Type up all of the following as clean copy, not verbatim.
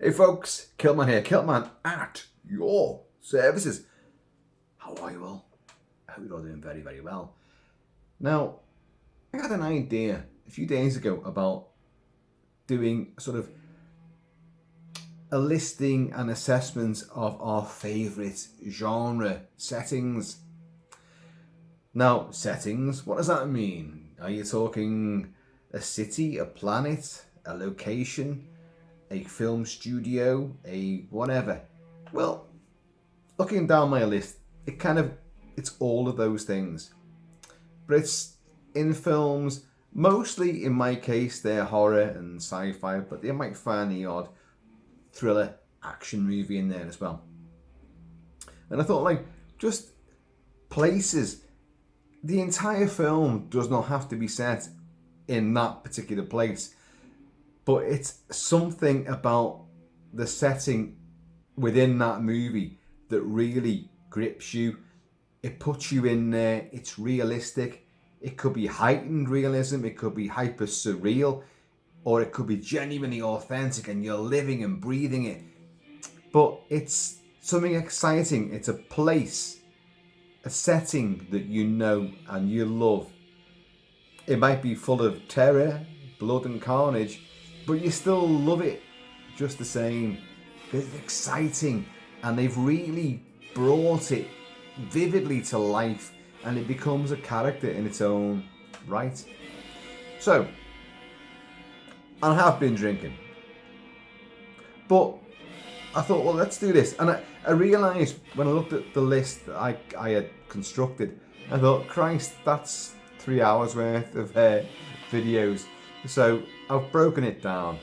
Hey folks, Kilt-Man here, Kilt-Man at your services. How are you all? I hope you're all doing very, very well. Now, I had an idea a few days ago about doing sort of a listing and assessment of our favourite genre settings. Now, settings, what does that mean? Are you talking a city, a planet, a location, a film studio, a whatever? Well, looking down my list, it's all of those things. But it's in films, mostly in my case, they're horror and sci-fi, but they might find the odd thriller action movie in there as well. And I thought, just places. The entire film does not have to be set in that particular place, but it's something about the setting within that movie that really grips you. It puts you in there. It's realistic. It could be heightened realism. It could be hyper surreal, or it could be genuinely authentic and you're living and breathing it. But it's something exciting. It's a place, a setting that you know and you love. It might be full of terror, blood and carnage, but you still love it just the same. It's exciting, and they've really brought it vividly to life, and it becomes a character in its own right. So, I have been drinking, but I thought, well, let's do this. And I realised when I looked at the list that I had constructed, I thought, Christ, that's 3 hours worth of videos. So I've broken it down,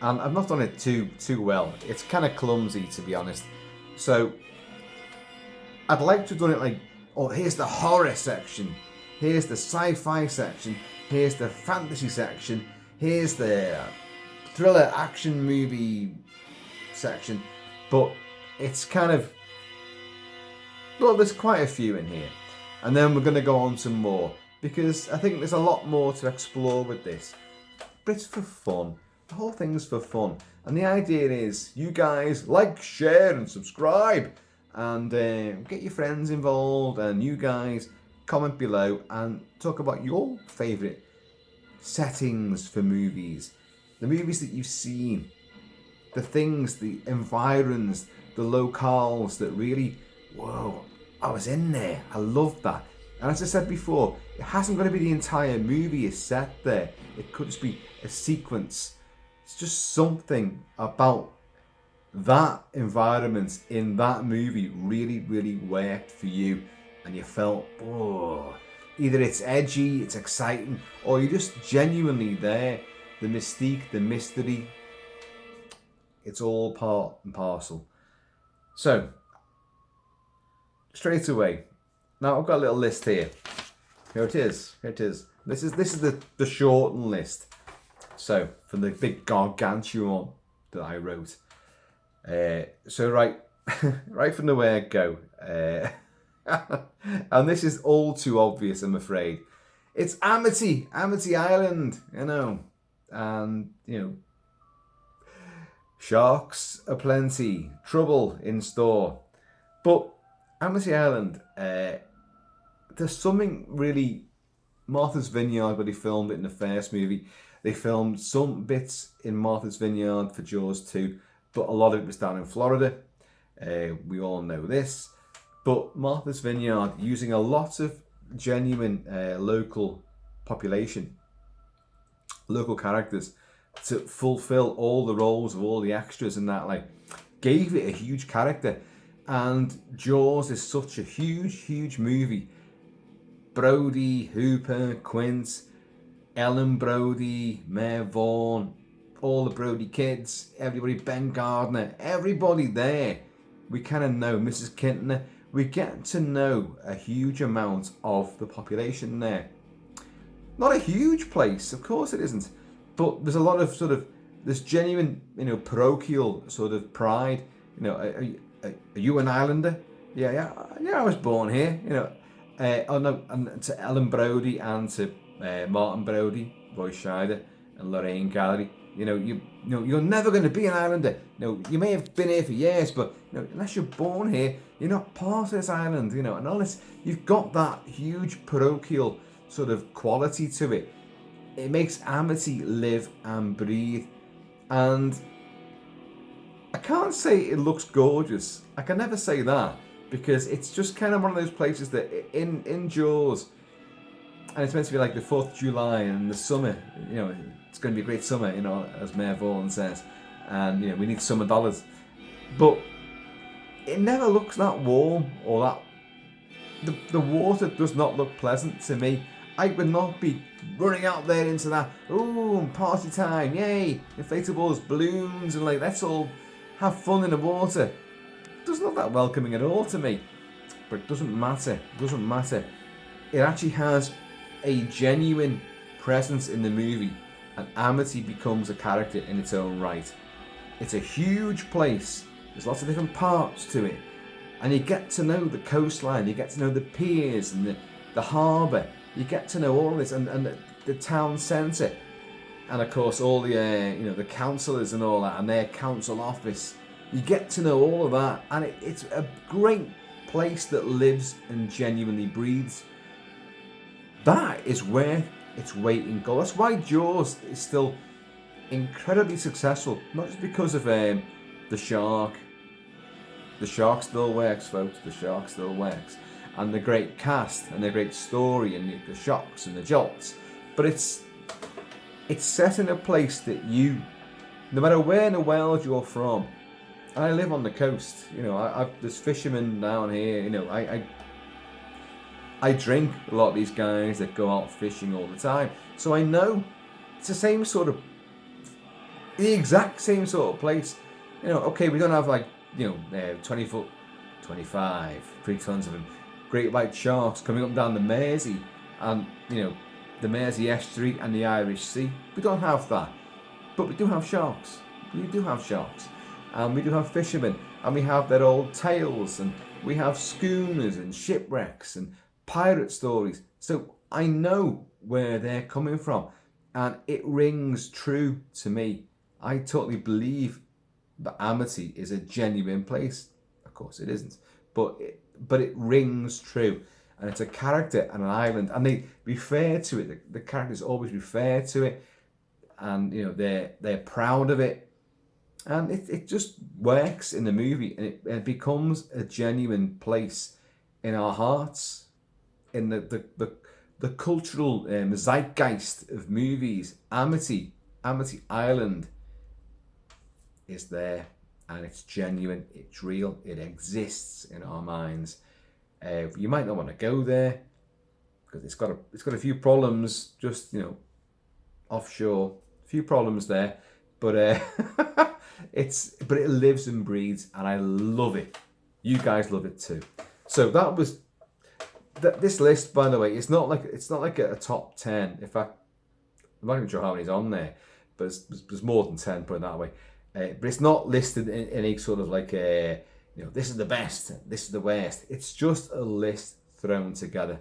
and I've not done it too well. It's kind of clumsy, to be honest. So I'd like to have done it like, oh, here's the horror section, here's the sci-fi section, here's the fantasy section, here's the thriller action movie section. But it's kind of, well, there's quite a few in here, and then we're going to go on to more, because I think there's a lot more to explore with this. But it's for fun. The whole thing's for fun. And the idea is you guys like, share and subscribe, and get your friends involved, and you guys comment below and talk about your favourite settings for movies. The movies that you've seen. The things, the environs, the locales that really, whoa, I was in there. I love that. And as I said before, it hasn't got to be the entire movie is set there. It could just be a sequence. It's just something about that environment in that movie really, really worked for you. And you felt, oh, either it's edgy, it's exciting, or you're just genuinely there. The mystique, the mystery, it's all part and parcel. So, straight away, now I've got a little list here. Here it is. This is the shortened list. So, from the big gargantuan one that I wrote. So right from the word go. And this is all too obvious, I'm afraid. It's Amity Island, you know. And, you know, sharks aplenty, trouble in store. But Amity Island, there's something really, Martha's Vineyard, where they filmed it in the first movie. They filmed some bits in Martha's Vineyard for Jaws 2, but a lot of it was down in Florida. We all know this. But Martha's Vineyard, using a lot of genuine local population, local characters, to fulfill all the roles of all the extras and that, gave it a huge character. And Jaws is such a huge movie. Brody, Hooper, Quint, Ellen Brody, Mayor Vaughn, all the Brody kids, everybody, Ben Gardner, everybody there. We kind of know Mrs. Kintner. We get to know a huge amount of the population there. Not a huge place, of course it isn't, but there's a lot of this genuine, parochial sort of pride. Are you an Islander? Yeah, I was born here. And to Ellen Brody and to Martin Brody, Roy Scheider, and Lorraine Gallery, You're never going to be an islander. You may have been here for years, but unless you're born here, you're not part of this island. And all this, you've got that huge parochial sort of quality to it. It makes Amity live and breathe. And I can't say it looks gorgeous. I can never say that, because it's just kind of one of those places that in Jaws, and it's meant to be like the 4th of July and the summer, it's going to be a great summer, as Mayor Vaughan says, and we need summer dollars, but it never looks that warm or that the water does not look pleasant to me. I would not be running out there into that, ooh, party time, yay, inflatables, balloons, and let's all have fun in the water. It doesn't look that welcoming at all to me, but it doesn't matter. It actually has a genuine presence in the movie, and Amity becomes a character in its own right. It's a huge place. There's lots of different parts to it, and you get to know the coastline, you get to know the piers and the harbour, you get to know all of this, and the town centre, and of course all the the councillors and all that, and their council office. You get to know all of that, and it's a great place that lives and genuinely breathes. That is worth its weight in gold. That's why Jaws is still incredibly successful, not just because of the shark. The shark still works, folks. The shark still works, and the great cast and the great story and the shocks and the jolts. But it's set in a place that no matter where in the world you're from. I live on the coast. There's fishermen down here. I drink a lot of these guys that go out fishing all the time. So I know it's the exact same sort of place. Okay, we don't have 20 foot, 25, 3 tons of them, great white sharks coming up down the Mersey and, the Mersey estuary and the Irish Sea. We don't have that. But we do have sharks. We do have sharks. And we do have fishermen. And we have their old tales. And we have schooners and shipwrecks and pirate stories. So I know where they're coming from, and it rings true to me. I totally believe that Amity is a genuine place. Of course it isn't, but it rings true, and it's a character and an island, and they refer to it. The characters always refer to it, and they're proud of it, and it just works in the movie, and it becomes a genuine place in our hearts. In the cultural zeitgeist of movies, Amity Island is there, and it's genuine, it's real, it exists in our minds. You might not want to go there because it's got a few problems, just offshore, a few problems there, but it lives and breathes, and I love it. You guys love it too. So that was. This list, by the way, it's not like a top 10. In fact, I'm not even sure how many's on there, but there's more than 10, put it that way. But it's not listed in any sort of this is the best, this is the worst. It's just a list thrown together,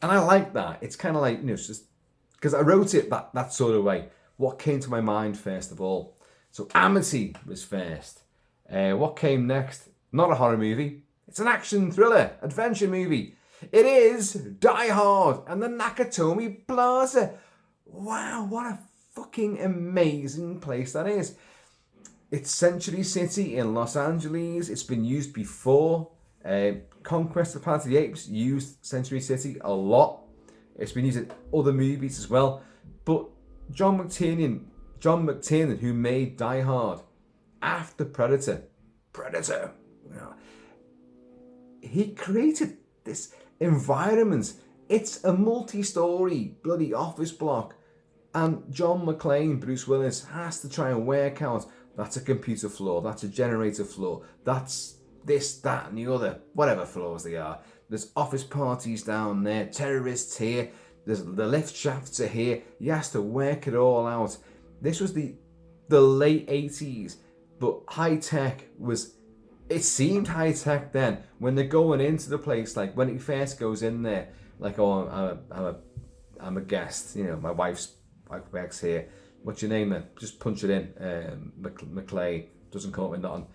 and I like that. It's kind of it's just because I wrote it that sort of way. What came to my mind first of all? So Amity was first. What came next? Not a horror movie. It's an action thriller, adventure movie. It is Die Hard and the Nakatomi Plaza. Wow, what a fucking amazing place that is. It's Century City in Los Angeles. It's been used before. Conquest of the Planet of the Apes used Century City a lot. It's been used in other movies as well. But John McTiernan, who made Die Hard after Predator, he created this environment. It's a multi-story bloody office block, and John McClane, Bruce Willis, has to try and work out that's a computer floor, that's a generator floor, that's this, that, and the other, whatever floors they are. There's office parties down there, terrorists here, there's the lift shafts are here. He has to work it all out. This was the late 80s, but high tech was. It seemed high tech then. When they're going into the place, like when he first goes in there, I'm a guest. My wife works here. what's your name then? Just punch it in. McLean doesn't come up with nothing.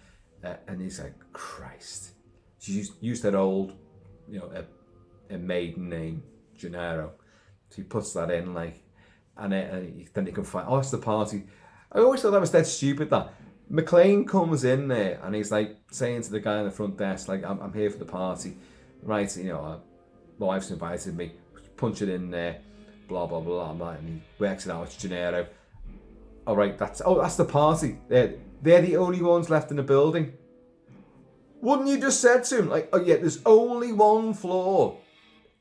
And he's like, Christ. She used that old, a maiden name, Gennaro. So he puts that in, like, and then he can find, oh, it's the party. I always thought that was dead stupid, that. McLean comes in there and he's like saying to the guy on the front desk, like, I'm here for the party. Right, my wife's invited me, punch it in there, blah, blah, blah, blah, and he works it out, it's Gennaro. All right, that's the party. They're the only ones left in the building. Wouldn't you just said to him, like, oh yeah, there's only one floor,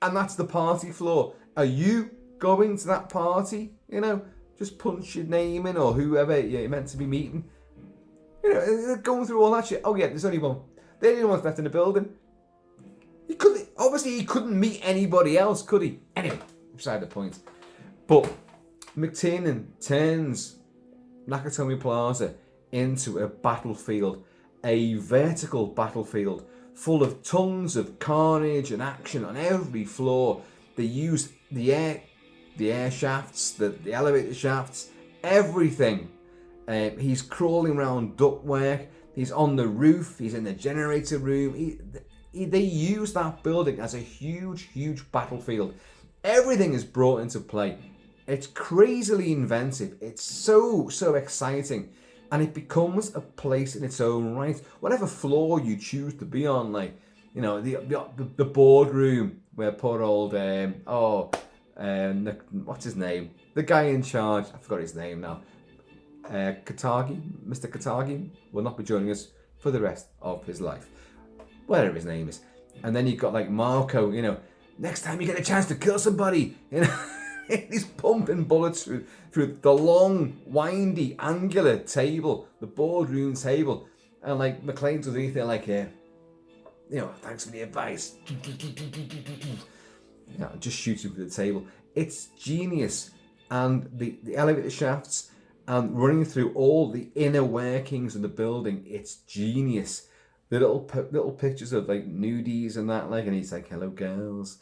and that's the party floor. Are you going to that party? Just punch your name in, or whoever you're meant to be meeting. Going through all that shit. Oh yeah, there's only one. They're the only ones left in the building. He couldn't meet anybody else, could he? Anyway, beside the point. But McTiernan turns Nakatomi Plaza into a battlefield, a vertical battlefield full of tons of carnage and action on every floor. They use the air shafts, the elevator shafts, everything. He's crawling around ductwork. He's on the roof. He's in the generator room. They use that building as a huge battlefield. Everything is brought into play. It's crazily inventive. It's so exciting. And it becomes a place in its own right. Whatever floor you choose to be on, like, the boardroom where poor old, what's his name? The guy in charge, I forgot his name now. Katagi, Mr. Katagi, will not be joining us for the rest of his life. Whatever his name is. And then you've got like Marco, next time you get a chance to kill somebody, he's pumping bullets through the long, windy, angular table, the boardroom table. And like McLean's underneath there like, thanks for the advice. Just shooting through the table. It's genius. And the elevator shafts and running through all the inner workings of the building, it's genius. The little pictures of like nudies and that, like, and he's like, hello girls.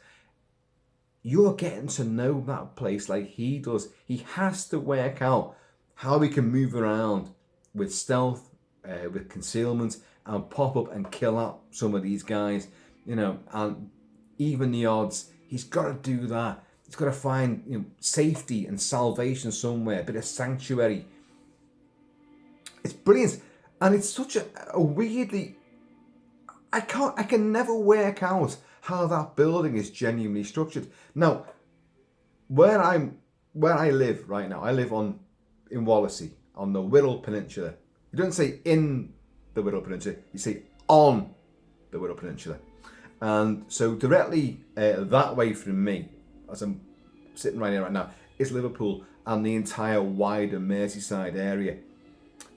You're getting to know that place like he does. He has to work out how he can move around with stealth, with concealment, and pop up and kill out some of these guys, and even the odds. He's got to do that. He's got to find safety and salvation somewhere, a bit of sanctuary. It's brilliant, and it's such a weirdly. I can never work out how that building is genuinely structured. Now, where I live right now, I live in Wallasey on the Wirral Peninsula. You don't say in the Wirral Peninsula, you say on the Wirral Peninsula. And so directly that way from me, as I'm sitting right here right now, is Liverpool and the entire wider Merseyside area.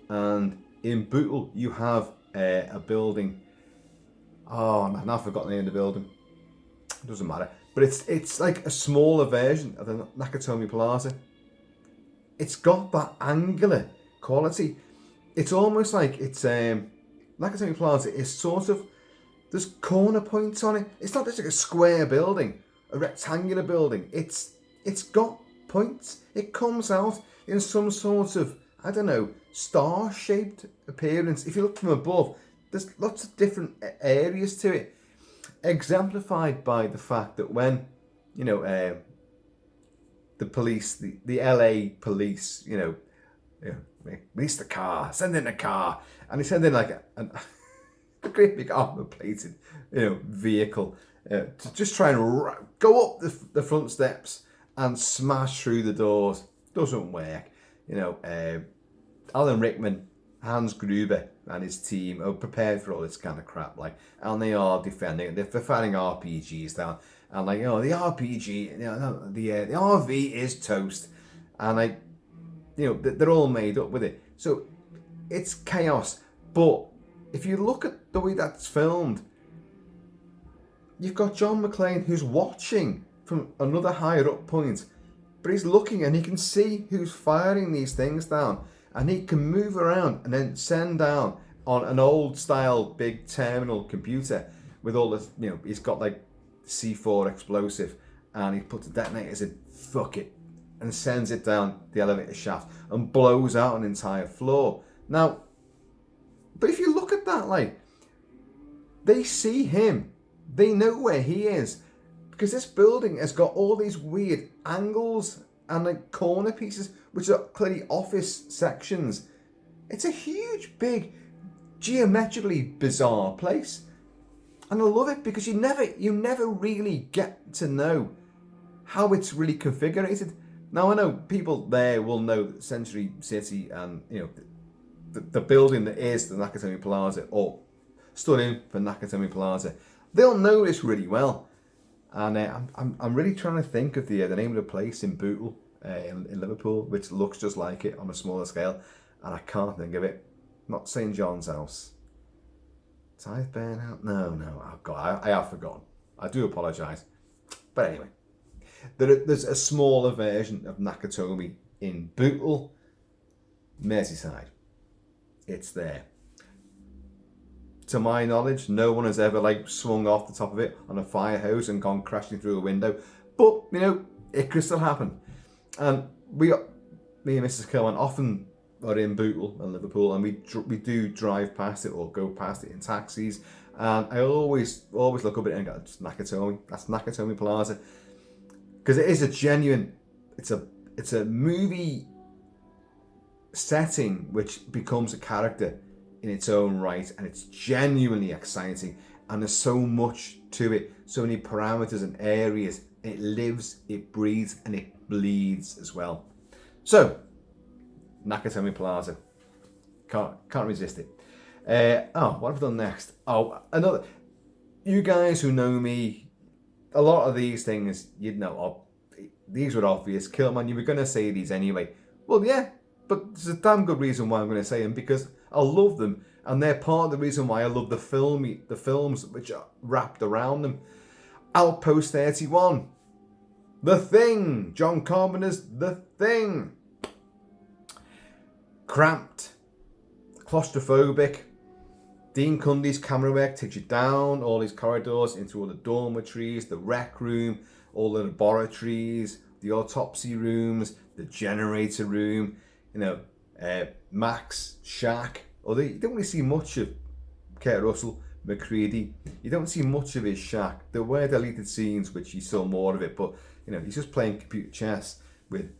And in Bootle, you have a building. Oh, man, I've forgotten the name of the building. It doesn't matter. But it's like a smaller version of the Nakatomi Plaza. It's got that angular quality. It's almost like it's Nakatomi Plaza is sort of, there's corner points on it. It's not just like a square building, a rectangular building. It's got points. It comes out in some sort of, I don't know, star-shaped appearance. If you look from above, there's lots of different areas to it, exemplified by the fact that when, the police, the LA police, release the car, send in a car, and they send in like a great big armor-plated, vehicle to just try and go up the front steps and smash through the doors. Doesn't work. Alan Rickman, Hans Gruber and his team are prepared for all this kind of crap, and they are defending it. They're fighting RPGs down, and the RPG, the RV is toast, and they're all made up with it. So it's chaos. But if you look at the way that's filmed, you've got John McClane who's watching from another higher up point, but he's looking and he can see who's firing these things down. And he can move around and then send down on an old style big terminal computer with all this, he's got like C4 explosive and he puts the detonators in. Fuck it. and sends it down the elevator shaft and blows out an entire floor. Now, but if you look at that, like, they see him. They know where he is. Because this building has got all these weird angles and like corner pieces, which are clearly office sections. It's a huge, big, geometrically bizarre place. And I love it because you never really get to know how it's really configured. Now, I know people there will know that Century City and, you know, the building that is the Nakatomi Plaza, or stood in for Nakatomi Plaza, they'll know this really well. And I'm really trying to think of the name of the place in Bootle in Liverpool, which looks just like it on a smaller scale, and I can't think of it. Not St. John's House. Tytheburn House? No, oh God, I have forgotten. I do apologise. But anyway, there's a smaller version of Nakatomi in Bootle, Merseyside. It's there. To my knowledge, no one has ever like swung off the top of it on a fire hose and gone crashing through a window. But, you know, it could still happen. And me and Mrs. Kilt-Man often are in Bootle and Liverpool, and we do drive past it or go past it in taxis. And I always look up at it and go, it's Nakatomi. That's Nakatomi Plaza. Because it is a genuine, it's a movie setting which becomes a character in its own right, and it's genuinely exciting, and there's so much to it, so many parameters and areas. It lives, it breathes, and it bleeds as well. So, Nakatomi Plaza, can't resist it. What have I done next? Another. You guys who know me, a lot of these things, you'd know, these were obvious. Kilt-Man, you were going to say these anyway. Well, yeah, but there's a damn good reason why I'm going to say them, because I love them, and they're part of the reason why I love the films which are wrapped around them. Outpost 31, The Thing, John Carpenter's The Thing. Cramped, claustrophobic. Dean Cundy's camera work takes you down all these corridors into all the dormitories, the rec room, all the laboratories, the autopsy rooms, the generator room, you know, Max, Shaq. Although you don't really see much of Kurt Russell, McCready. You don't see much of his Shaq. There were deleted scenes which you saw more of it, but you know, he's just playing computer chess with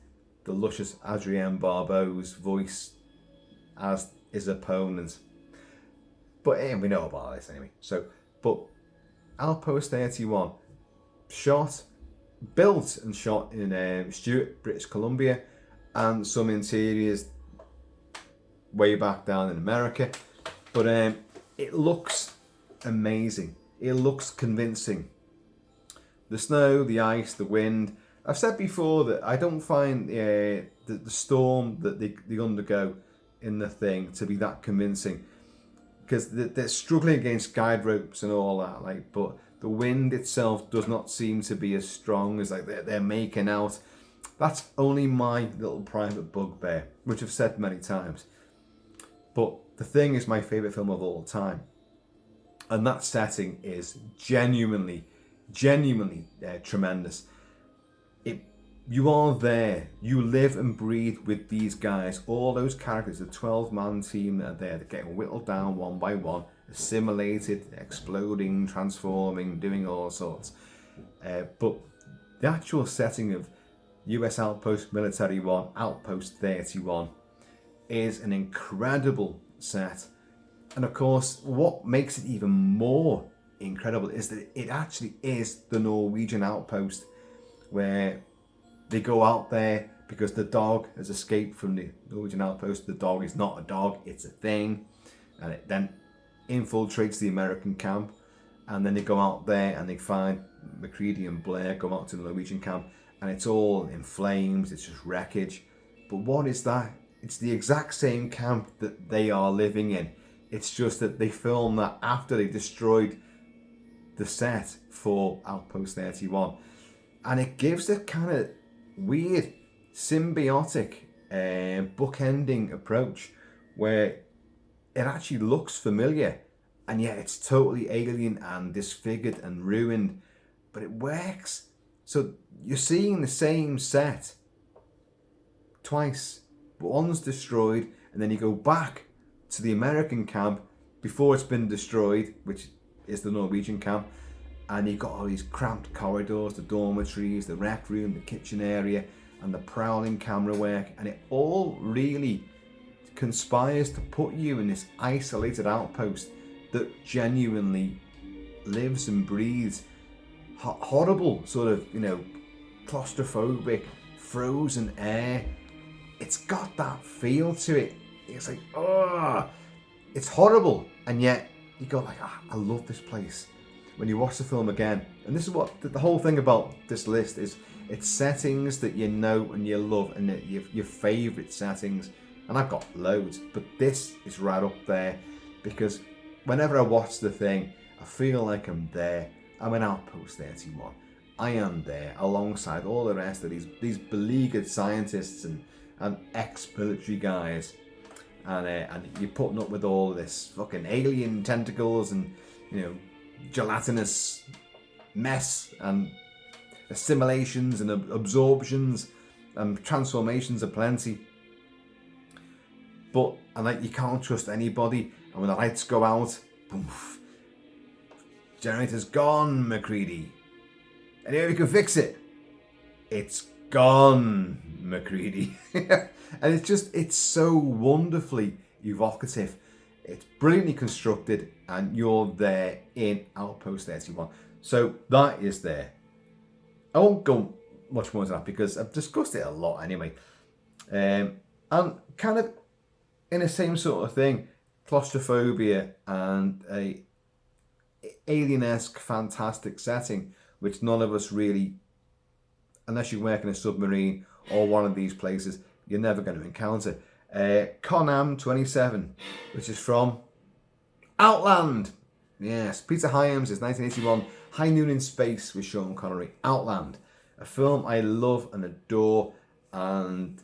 the luscious Adrienne Barbeau's voice as his opponent. But we know about this anyway. So, but Outpost 31, built and shot in Stuart, British Columbia, and some interiors way back down in America. But it looks amazing. It looks convincing. The snow, the ice, the wind. I've said before that I don't find the storm that they undergo in The Thing to be that convincing, because they're struggling against guide ropes and all that. Like, but the wind itself does not seem to be as strong as like they're making out. That's only my little private bugbear, which I've said many times. But The Thing is my favourite film of all time. And that setting is genuinely tremendous. You are there. You live and breathe with these guys. All those characters, the 12-man team that are there, they're getting whittled down one by one, assimilated, exploding, transforming, doing all sorts. But the actual setting of US Outpost Military 1, Outpost 31, is an incredible set. And of course, what makes it even more incredible is that it actually is the Norwegian outpost, where they go out there because the dog has escaped from the Norwegian outpost. The dog is not a dog, it's a thing. And it then infiltrates the American camp. And then they go out there and they find McCready and Blair go out to the Norwegian camp. And it's all in flames, it's just wreckage. But what is that? It's the exact same camp that they are living in. It's just that they filmed that after they destroyed the set for Outpost 31. And it gives a kind of weird, symbiotic, bookending approach where it actually looks familiar, and yet it's totally alien and disfigured and ruined, but it works. So you're seeing the same set twice. One's destroyed, and then you go back to the American camp before it's been destroyed, which is the Norwegian camp, and you've got all these cramped corridors, the dormitories, the rec room, the kitchen area, and the prowling camera work, and it all really conspires to put you in this isolated outpost that genuinely lives and breathes horrible sort of, claustrophobic, frozen air. It's got that feel to it. It's like, it's horrible, and yet you go like, I love this place when you watch the film again. And this is what the whole thing about this list is. It's settings that you know and you love, and your favourite settings. And I've got loads, but this is right up there, because whenever I watch the thing, I feel like I'm there. I'm in Outpost 31. I am there alongside all the rest of these beleaguered scientists and ex-military guys, and you're putting up with all this fucking alien tentacles and gelatinous mess and assimilations and absorptions and transformations aplenty. And you can't trust anybody, and when the lights go out, poof, generator's gone, MacReady. Anyway, we can fix it. It's gone, MacReady. And it's so wonderfully evocative. It's brilliantly constructed, and you're there in Outpost 31. So that is there. I won't go much more into that because I've discussed it a lot anyway. And kind of in the same sort of thing, claustrophobia and a alien-esque fantastic setting, which none of us really, unless you work in a submarine or one of these places, you're never going to encounter. Con-Am 27, which is from Outland. Yes, Peter Hyams' 1981 High Noon in Space with Sean Connery. Outland, a film I love and adore, and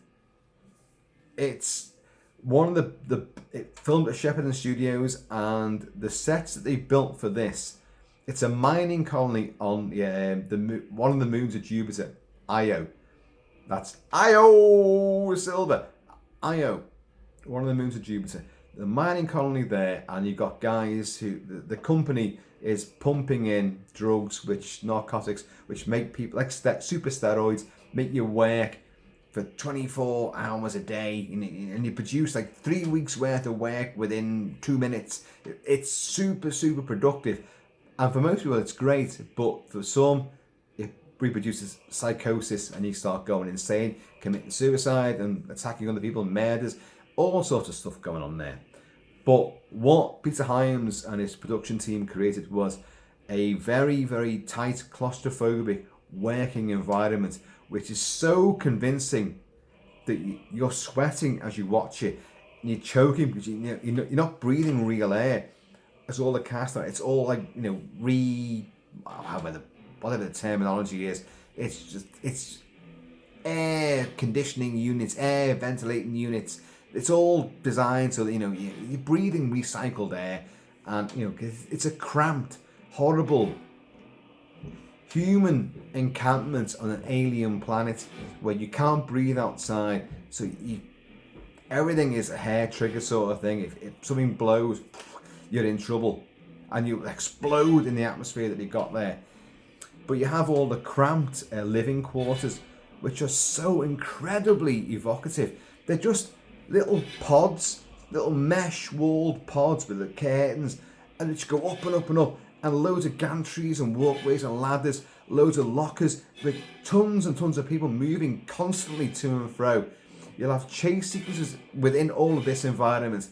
it's one of it filmed at Shepperton Studios, and the sets that they built for this, it's a mining colony on one of the moons of Jupiter, Io. That's Io Silver. Io, one of the moons of Jupiter. The mining colony there, and you've got guys who the company is pumping in drugs, narcotics, which make people like super steroids, make you work for 24 hours a day, and you produce like 3 weeks worth of work within 2 minutes. It's super, super productive. And for most people, it's great, but for some, it reproduces psychosis, and you start going insane, committing suicide and attacking other people, murders, all sorts of stuff going on there. But what Peter Hyams and his production team created was a very, very tight, claustrophobic working environment, which is so convincing that you're sweating as you watch it, and you're choking because you're not breathing real air. It's all the cast on. It's all like whatever the terminology is. It's air conditioning units, air ventilating units. It's all designed so that you're breathing recycled air, and it's a cramped, horrible human encampment on an alien planet where you can't breathe outside. So everything is a hair trigger sort of thing. If something blows, you're in trouble, and you explode in the atmosphere that you got there. But you have all the cramped living quarters, which are so incredibly evocative. They're just little pods, little mesh-walled pods with the curtains, and they just go up and up and up, and loads of gantries and walkways and ladders, loads of lockers with tons and tons of people moving constantly to and fro. You'll have chase sequences within all of this environment,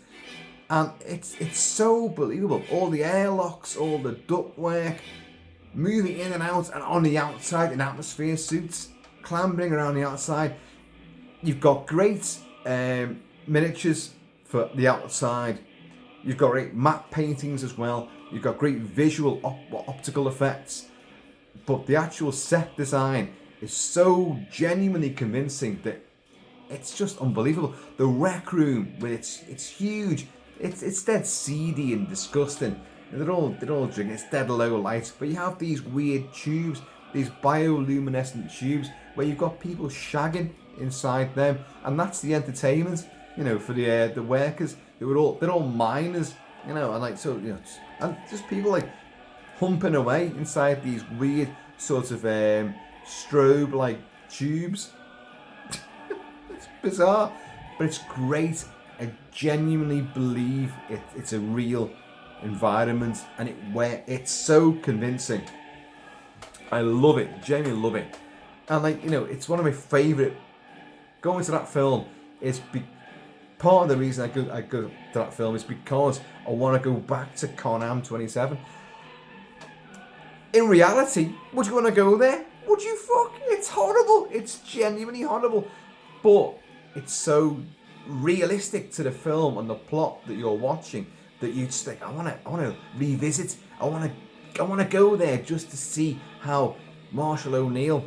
and it's so believable. All the airlocks, all the ductwork, moving in and out, and on the outside in atmosphere suits, clambering around the outside. You've got great miniatures for the outside. You've got great matte paintings as well. You've got great visual optical effects. But the actual set design is so genuinely convincing that it's just unbelievable. The rec room, it's huge. It's dead seedy and disgusting. And they're all drinking. It's dead low light. But you have these weird tubes, these bioluminescent tubes, where you've got people shagging inside them, and that's the entertainment, you know, for the workers. They're all miners, you know, and like so, you know, and just people like humping away inside these weird sort of strobe like tubes. It's bizarre, but it's great. I genuinely believe it's a real environment, and it's so convincing. I love it, genuinely love it, and like, you know, it's one of my favourite. Going to that film is part of the reason I go to that film is because I want to go back to Con-Am 27. In reality, would you want to go there? Would you fuck? It's horrible. It's genuinely horrible, but it's so realistic to the film and the plot that you're watching that you just think, I want to revisit. I want to go there just to see how Marshall O'Neill,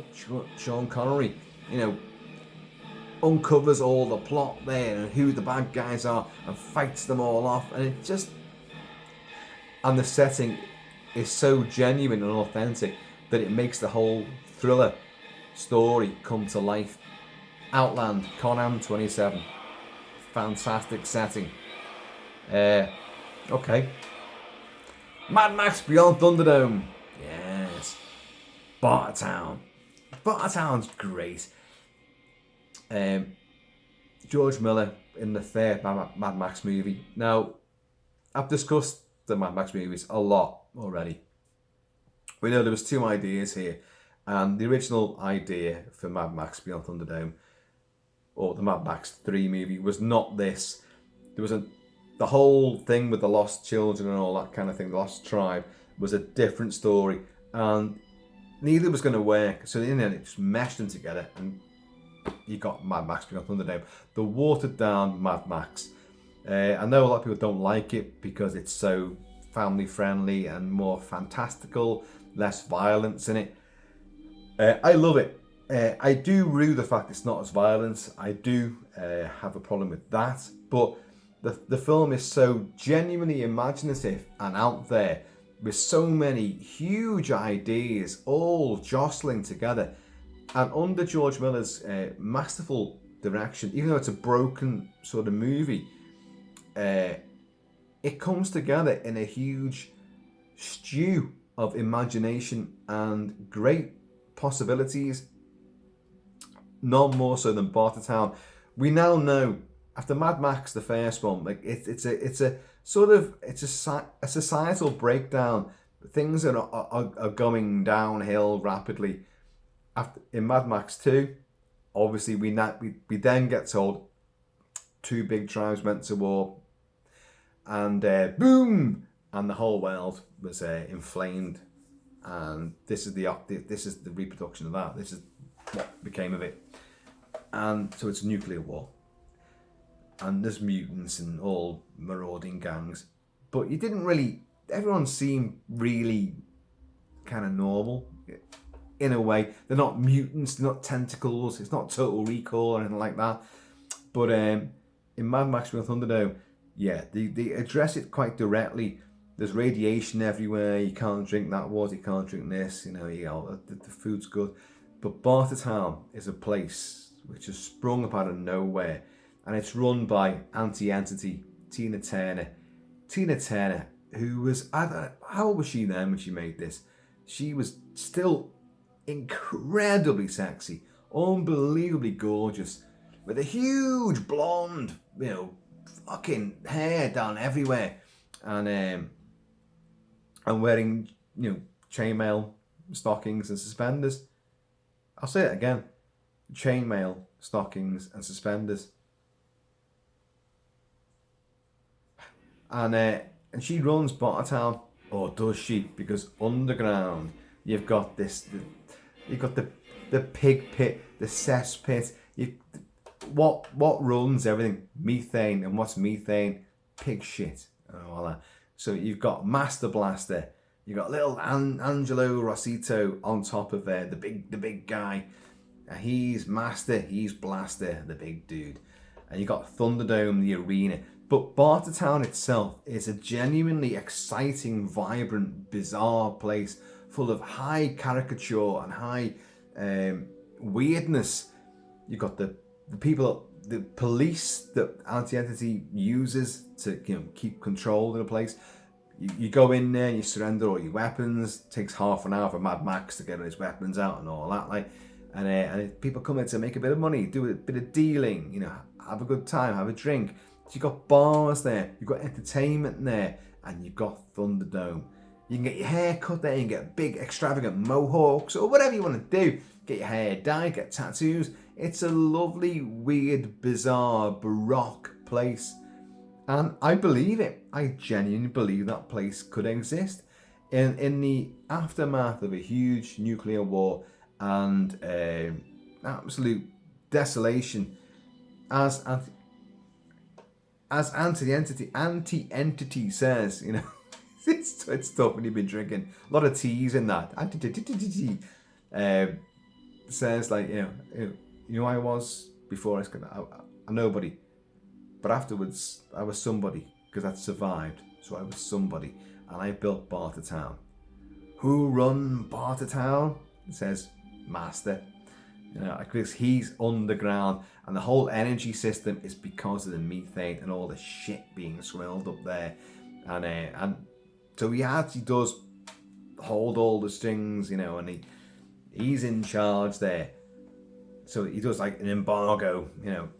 Sean Connery, you know, uncovers all the plot there and who the bad guys are and fights them all off, and the setting is so genuine and authentic that it makes the whole thriller story come to life. Outland, Con-Am 27, fantastic setting. Okay, Mad Max Beyond Thunderdome, yes. Bartertown. Bartertown's great. George Miller in the third Mad Max movie. Now, I've discussed the Mad Max movies a lot already. We know there was two ideas here, and the original idea for Mad Max Beyond Thunderdome, or the Mad Max 3 movie, was not this. There was the whole thing with the lost children and all that kind of thing, the lost tribe, was a different story, and neither was going to work. So in the end, it just meshed them together, and you got Mad Max Beyond Thunderdome, the watered down Mad Max. I know a lot of people don't like it because it's so family friendly and more fantastical, less violence in it. I love it. I do rue the fact it's not as violent. I do have a problem with that, but the film is so genuinely imaginative and out there, with so many huge ideas all jostling together. And under George Miller's masterful direction, even though it's a broken sort of movie, it comes together in a huge stew of imagination and great possibilities. None more so than Bartertown. We now know, after Mad Max, the first one, like it's a societal breakdown. Things are going downhill rapidly. In Mad Max 2, obviously we then get told two big tribes went to war, and boom, and the whole world was inflamed, and this is the reproduction of that. This is what became of it, and so it's a nuclear war, and there's mutants and all marauding gangs, but everyone seemed really kind of normal. In a way, they're not mutants, they're not tentacles, it's not Total Recall or anything like that. But in Mad Max Beyond Thunderdome, yeah, they address it quite directly. There's radiation everywhere, you can't drink that water, you can't drink this, the food's good. But Bartertown is a place which has sprung up out of nowhere, and it's run by anti-entity Tina Turner. Tina Turner, who was, how old was she then when she made this? She was still incredibly sexy, unbelievably gorgeous, with a huge blonde, fucking hair down everywhere, and wearing, chainmail stockings and suspenders. I'll say it again: chainmail stockings and suspenders. And she runs Bartertown, or does she? Because underground, you've got you've got the pig pit, the cesspit. What runs everything? Methane. And what's methane? Pig shit and all that. So you've got Master Blaster. You've got little Angelo Rossito on top of the big guy. He's Master, he's Blaster, the big dude. And you got Thunderdome, the arena. But Bartertown itself is a genuinely exciting, vibrant, bizarre place full of high caricature and high weirdness. You've got the the police that Anti-Entity uses to keep control of the place. You go in there, you surrender all your weapons. It takes half an hour for Mad Max to get his weapons out and all that. And people come in to make a bit of money, do a bit of dealing, have a good time, have a drink. So you've got bars there, you've got entertainment there, and you've got Thunderdome. You can get your hair cut there, you can get big extravagant mohawks or whatever you want to do. Get your hair dyed, get tattoos. It's a lovely, weird, bizarre, baroque place. And I believe it. I genuinely believe that place could exist. In the aftermath of a huge nuclear war and absolute desolation, as Anti-Entity says, it's tough when you've been drinking. A lot of teas in that. Says I was before I was nobody. But afterwards, I was somebody because I'd survived. So I was somebody. And I built Bartertown. Who run Bartertown? It says Master. Because he's underground. And the whole energy system is because of the methane and all the shit being swirled up there. And so he actually does hold all the strings, and he's in charge there. So he does an embargo,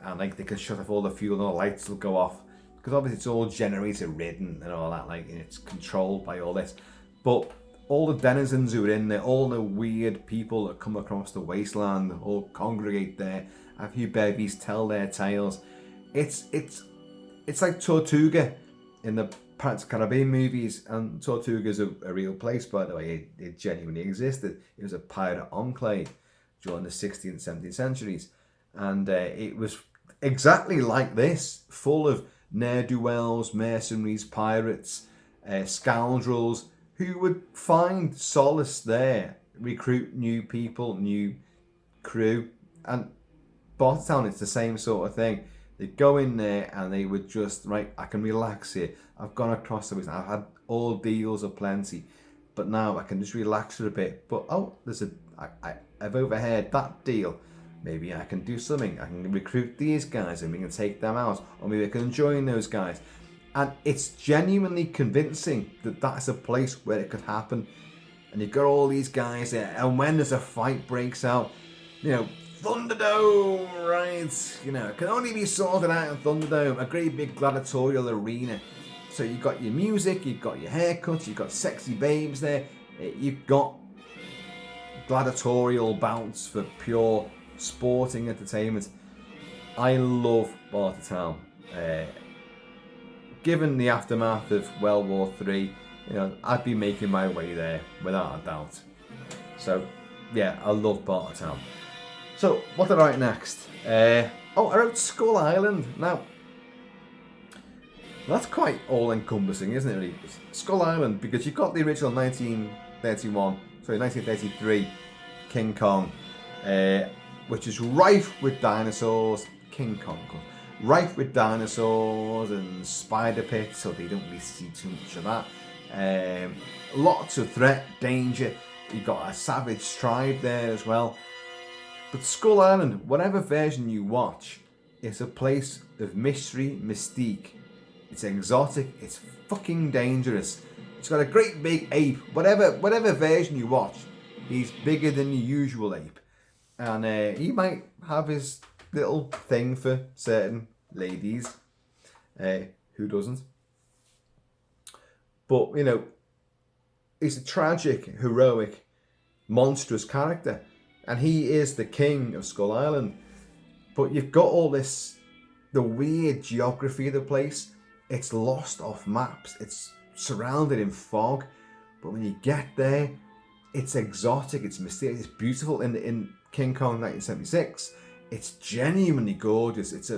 and they can shut off all the fuel and all the lights will go off. Because obviously it's all generator ridden and all that, and it's controlled by all this. But all the denizens who are in there, all the weird people that come across the wasteland, all congregate there, have few bevies, tell their tales. It's like Tortuga in the Pirates of the Caribbean movies, and Tortuga's a real place, by the way. It genuinely existed. It was a pirate enclave during the 16th and 17th centuries. And it was exactly like this, full of ne'er-do-wells, mercenaries, pirates, scoundrels, who would find solace there, recruit new people, new crew. And Bartertown, it's the same sort of thing. They'd go in there and they would just, I can relax here. I've gone across the wasteland. I've had all deals aplenty, but now I can just relax for a bit. But I've overheard that deal. Maybe I can do something. I can recruit these guys and we can take them out, or maybe I can join those guys. And it's genuinely convincing that that's a place where it could happen. And you've got all these guys there, and when there's a fight breaks out, Thunderdome, right? It can only be sorted out in Thunderdome, a great big gladiatorial arena. So you've got your music, you've got your haircuts, you've got sexy babes there, you've got gladiatorial bouts for pure sporting entertainment. I love Bartertown. Given the aftermath of World War III, I'd be making my way there without a doubt. So, yeah, I love Bartertown. So, what did I write next? I wrote Skull Island. Now, that's quite all-encompassing, isn't it, really? Skull Island, because you've got the original 1933 King Kong, which is rife with dinosaurs. King Kong, rife with dinosaurs and spider pits, so they don't really see too much of that. Lots of threat, danger. You've got a savage tribe there as well. But Skull Island, whatever version you watch, is a place of mystery, mystique. It's exotic, it's fucking dangerous. It's got a great big ape. Whatever version you watch, he's bigger than the usual ape. And he might have his little thing for certain ladies. Who doesn't? But, he's a tragic, heroic, monstrous character. And he is the king of Skull Island. But you've got all this, the weird geography of the place. It's lost off maps. It's surrounded in fog. But when you get there, it's exotic, it's mysterious, it's beautiful. In King Kong 1976, it's genuinely gorgeous. It's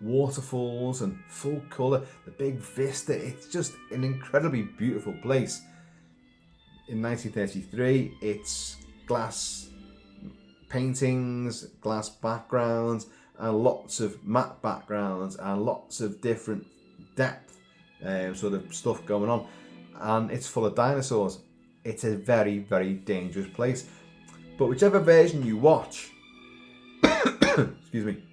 waterfalls and full colour, the big vista. It's just an incredibly beautiful place. In 1933, it's glass paintings, glass backgrounds, and lots of matte backgrounds, and lots of different depth sort of stuff going on. And it's full of dinosaurs. It's a very, very dangerous place. But whichever version you watch, excuse me,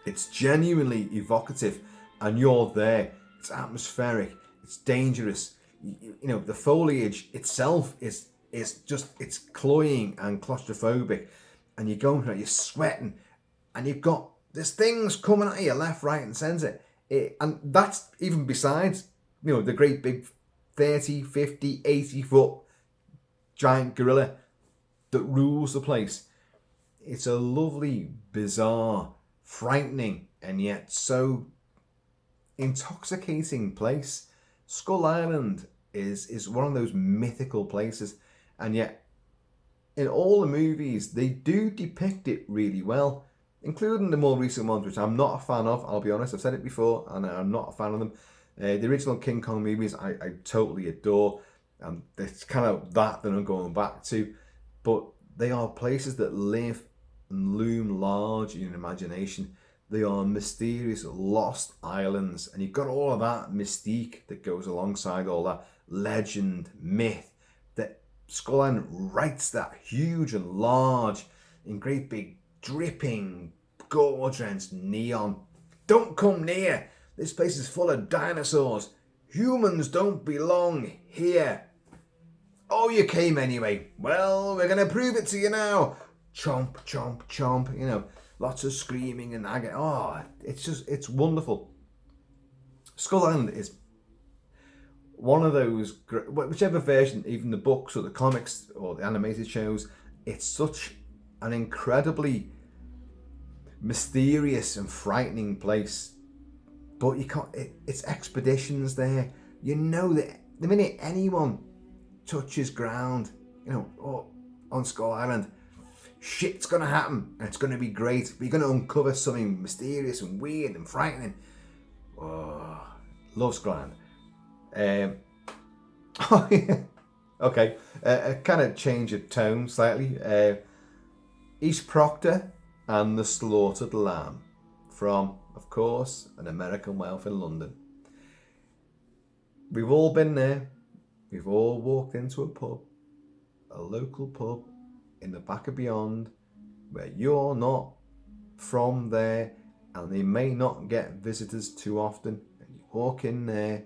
It's genuinely evocative, and you're there. It's atmospheric. It's dangerous. You know, the foliage itself is just, it's cloying and claustrophobic, and you're going through it, you're sweating, and you've got there's things coming at you left, right, and centre. And that's even besides, you know, the great big 30, 50, 80 foot giant gorilla that rules the place. It's a lovely, bizarre, frightening, and yet so intoxicating place. Skull Island is one of those mythical places, and yet in all the movies they do depict it really well, including the more recent ones, which I'm not a fan of. I'll be honest, I've said it before, and I'm not a fan of them. The original King Kong movies I totally adore, and it's kind of that I'm going back to, but they are places that live and loom large in your imagination. They are mysterious, lost islands, and you've got all of that mystique that goes alongside all that legend, myth, that Skull Island writes that huge and large in great big dripping, gore-drenched neon. Don't come near. This place is full of dinosaurs. Humans don't belong here. Oh, you came anyway. Well, we're going to prove it to you now. Chomp, chomp, chomp. You know, lots of screaming and agony. Oh, it's wonderful. Skull Island is one of those, whichever version, even the books or the comics or the animated shows, it's such an incredibly mysterious and frightening place. But you can't, it's expeditions there. You know that the minute anyone touches ground, you know, on Skull Island, shit's gonna happen and it's gonna be great. But you're gonna uncover something mysterious and weird and frightening. Oh, love Skull Island. Oh yeah. Okay, a kind of change of tone slightly. East Proctor and the Slaughtered Lamb, from, of course, An American Werewolf in London. We've all been there. We've all walked into a pub, a local pub in the back of beyond, where you're not from there, and they may not get visitors too often. And you walk in there,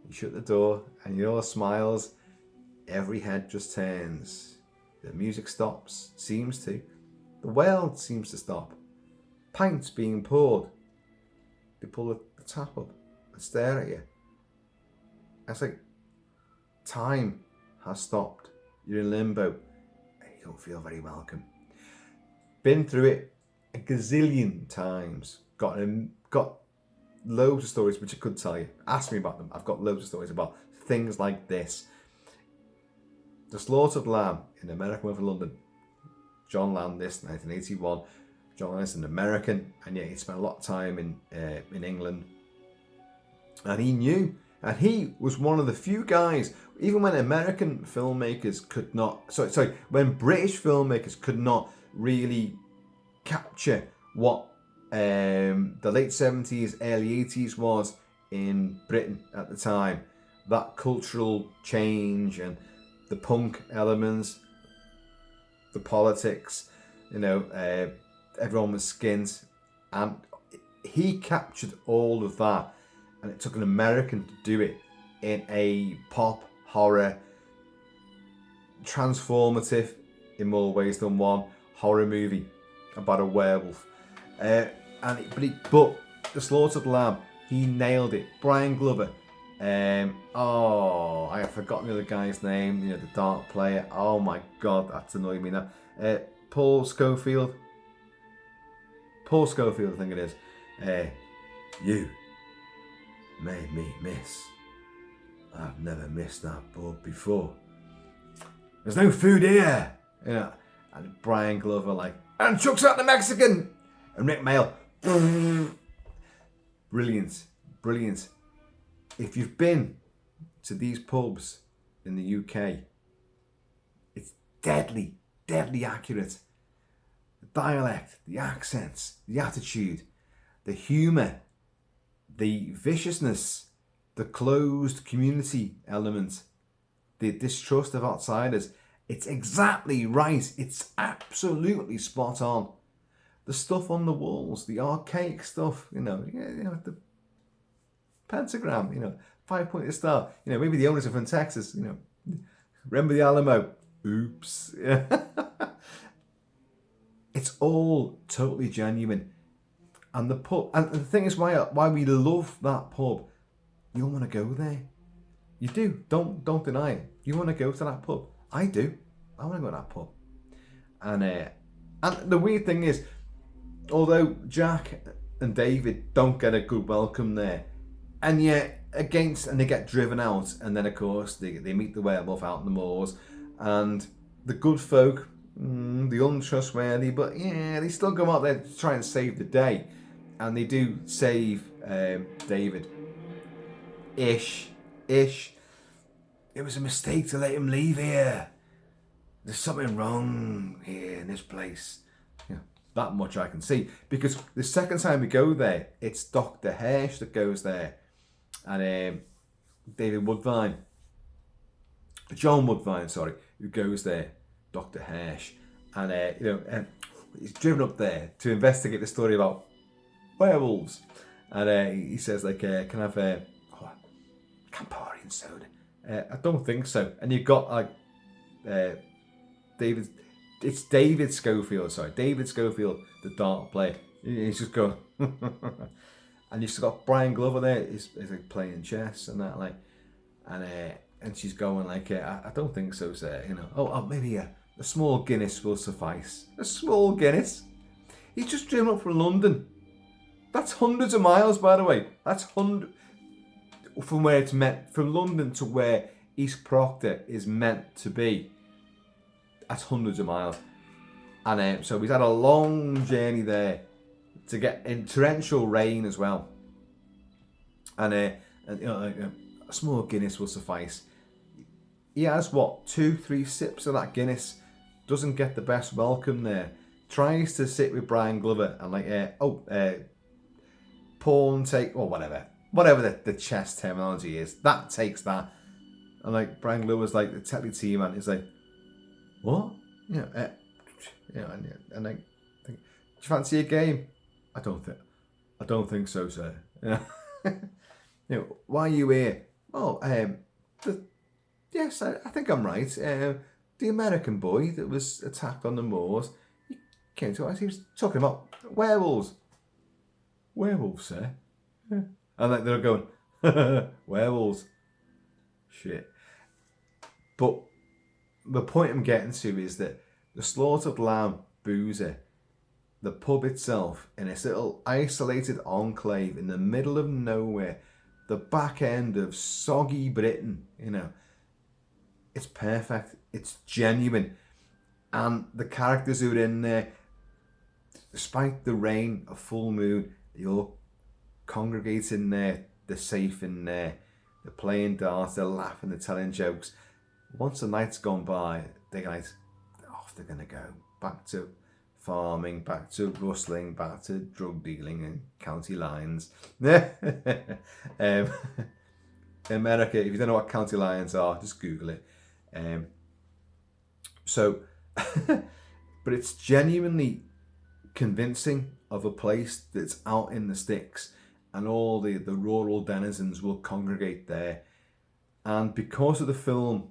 you shut the door, and you're all smiles. Every head just turns. The music stops, seems to. The world seems to stop. Pints being poured. They pull the tap up and stare at you. It's like time has stopped. You're in limbo and you don't feel very welcome. Been through it a gazillion times. Got loads of stories which I could tell you. Ask me about them. I've got loads of stories about things like this. The Slaughtered Lamb in American Werewolf in London. John Landis, 1981. John Landis is an American, and yet he spent a lot of time in England. And he knew, and he was one of the few guys, even when American filmmakers could not, when British filmmakers could not really capture what the late 70s, early 80s was in Britain at the time. That cultural change and the punk elements, the politics, you know, everyone was skins, and he captured all of that, and it took an American to do it in a pop horror, transformative in more ways than one, horror movie about a werewolf. But The Slaughtered Lamb, he nailed it. Brian Glover. I have forgotten the other guy's name, you know, the dart player. Oh my god, that's annoying me now. Paul Schofield, I think it is. You made me miss. I've never missed that bug before. There's no food here, you know. And Brian Glover like, and chucks out the Mexican, and Rick Mail. Brilliant. If you've been to these pubs in the UK, it's deadly accurate. The dialect, the accents, the attitude, the humour, the viciousness, the closed community element, the distrust of outsiders. It's exactly right. It's absolutely spot on. the stuff on the walls, the archaic stuff, the pentagram, 5-pointed star, maybe the owners are from Texas, remember the Alamo? Oops. It's all totally genuine. And the pub, and the thing is why we love that pub, you want to go there. You do. Don't deny it. You want to go to that pub. I do. I want to go to that pub. And the weird thing is, although Jack and David don't get a good welcome there, and yet and they get driven out, and then of course they meet the werewolf out in the moors, and the good folk, the untrustworthy, but yeah, they still go out there to try and save the day, and they do save David. Ish. It was a mistake to let him leave here. There's something wrong here in this place. That much I can see. Because the second time we go there, it's Dr. Hirsch that goes there. And John Woodvine, who goes there, Dr. Hirsch. And, he's driven up there to investigate the story about werewolves. And he says, can I have Campari and soda? I don't think so. And you've got, David Schofield, the dart player. He's just going, and you've still got Brian Glover there. He's like playing chess and that, and she's going I don't think so, sir. Maybe a small Guinness will suffice. A small Guinness. He's just driven up from London. That's hundreds of miles, by the way. That's from where it's meant, from London to where East Proctor is meant to be. That's hundreds of miles. And so he's had a long journey there to get in torrential rain as well. And a small Guinness will suffice. He has 2-3 sips of that Guinness. Doesn't get the best welcome there. Tries to sit with Brian Glover and pawn take, or whatever the chess terminology is. That takes that. And Brian Glover's the telly team man is what? And I think, do you fancy a game? I don't think so, sir. Why are you here? Oh, yes, I think I'm right. The American boy that was attacked on the moors, he came to us. He was talking about werewolves. Werewolves, sir. Yeah. And they're going, werewolves. Shit. But the point I'm getting to is that the Slaughtered Lamb boozer, the pub itself, in this little isolated enclave in the middle of nowhere, the back end of soggy Britain, it's perfect. It's genuine. And the characters who are in there, despite the rain, a full moon, they all congregate in there. They're safe in there. They're playing darts, they're laughing, they're telling jokes. Once the night's gone by, they're off they're going to go. Back to farming, back to rustling, back to drug dealing and county lines. America, if you don't know what county lines are, just Google it. But it's genuinely convincing of a place that's out in the sticks, and all the rural denizens will congregate there. And because of the film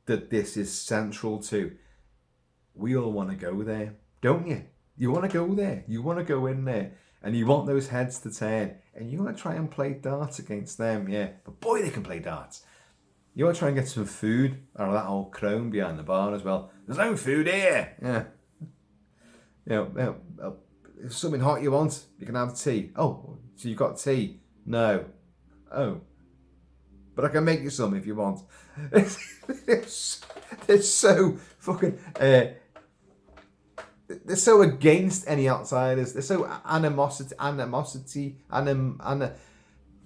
that this is central to, we all want to go there, don't you? You want to go there. You want to go in there, and you want those heads to turn, and you want to try and play darts against them, yeah. But boy, they can play darts. You want to try and get some food out of that old crone behind the bar as well. There's no food here. Yeah. If something hot you want, you can have tea. Oh, so you've got tea? No. Oh. But I can make you some if you want. They're so fucking... they're so against any outsiders. They're so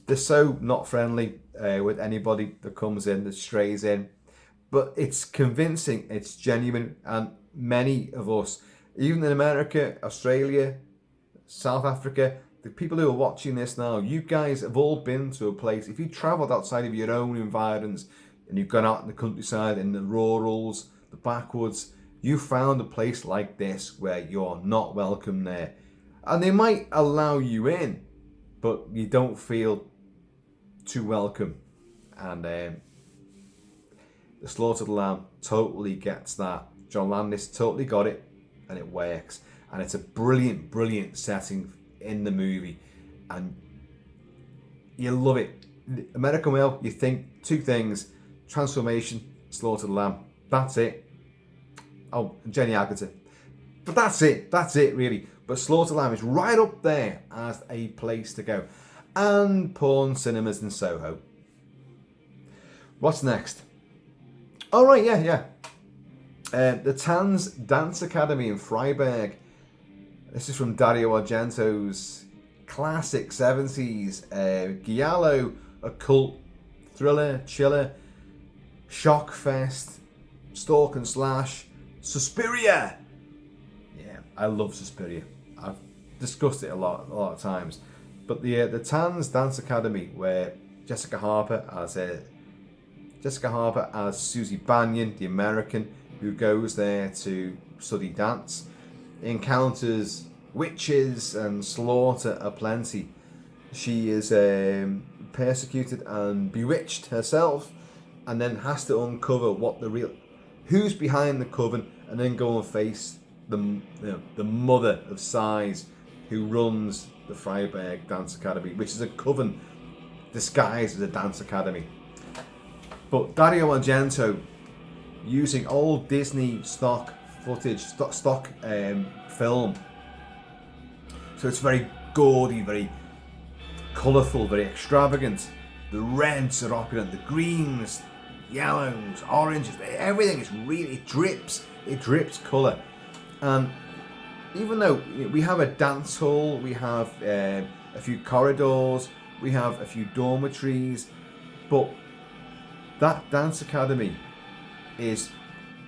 they're so not friendly with anybody that comes in, that strays in. But it's convincing, it's genuine, and many of us, even in America, Australia, South Africa, the people who are watching this now, you guys have all been to a place. If you travelled outside of your own environs and you've gone out in the countryside, in the rurals, the backwoods, you found a place like this where you're not welcome there. And they might allow you in, but you don't feel too welcome. And the Slaughtered Lamb totally gets that. John Landis totally got it, and it works. And it's a brilliant, brilliant setting in the movie. And you love it. American Will, you think two things: transformation, Slaughtered Lamb. That's it. Oh, Jenny Agutter. But that's it really. But Slaughtered Lamb is right up there as a place to go. And porn cinemas in Soho. What's next? Oh, right, yeah. The Tanz Dance Academy in Freiburg. This is from Dario Argento's classic 70s giallo, occult, thriller, chiller, shock fest, stalk and slash, Suspiria. Yeah, I love Suspiria. I've discussed it a lot of times. But the Tanz Dance Academy, where Jessica Harper as Susie Banyan, the American who goes there to study dance, encounters witches and slaughter aplenty. She is persecuted and bewitched herself, and then has to uncover who's behind the coven, and then go and face the mother of size who runs the Freiburg Dance Academy, which is a coven disguised as a dance academy. But Dario Argento, using old Disney stock footage, stock film, so it's very gaudy, very colourful, very extravagant. The reds are opulent, the greens, yellows, oranges, everything is really, it drips colour. And even though we have a dance hall, we have a few corridors, we have a few dormitories, but that dance academy is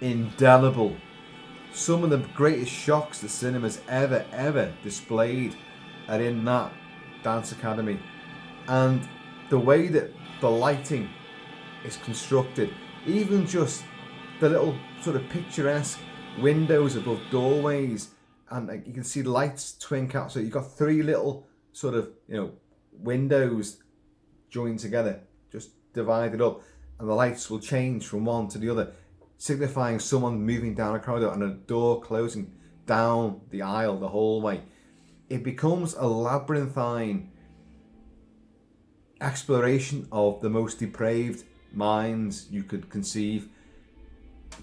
indelible. Some of the greatest shocks the cinema's ever displayed are in that dance academy. And the way that the lighting is constructed, even just the little sort of picturesque windows above doorways, and you can see lights twink out. So you've got three little sort of, windows joined together, just divided up, and the lights will change from one to the other, signifying someone moving down a corridor and a door closing down the aisle, the hallway. It becomes a labyrinthine exploration of the most depraved minds you could conceive.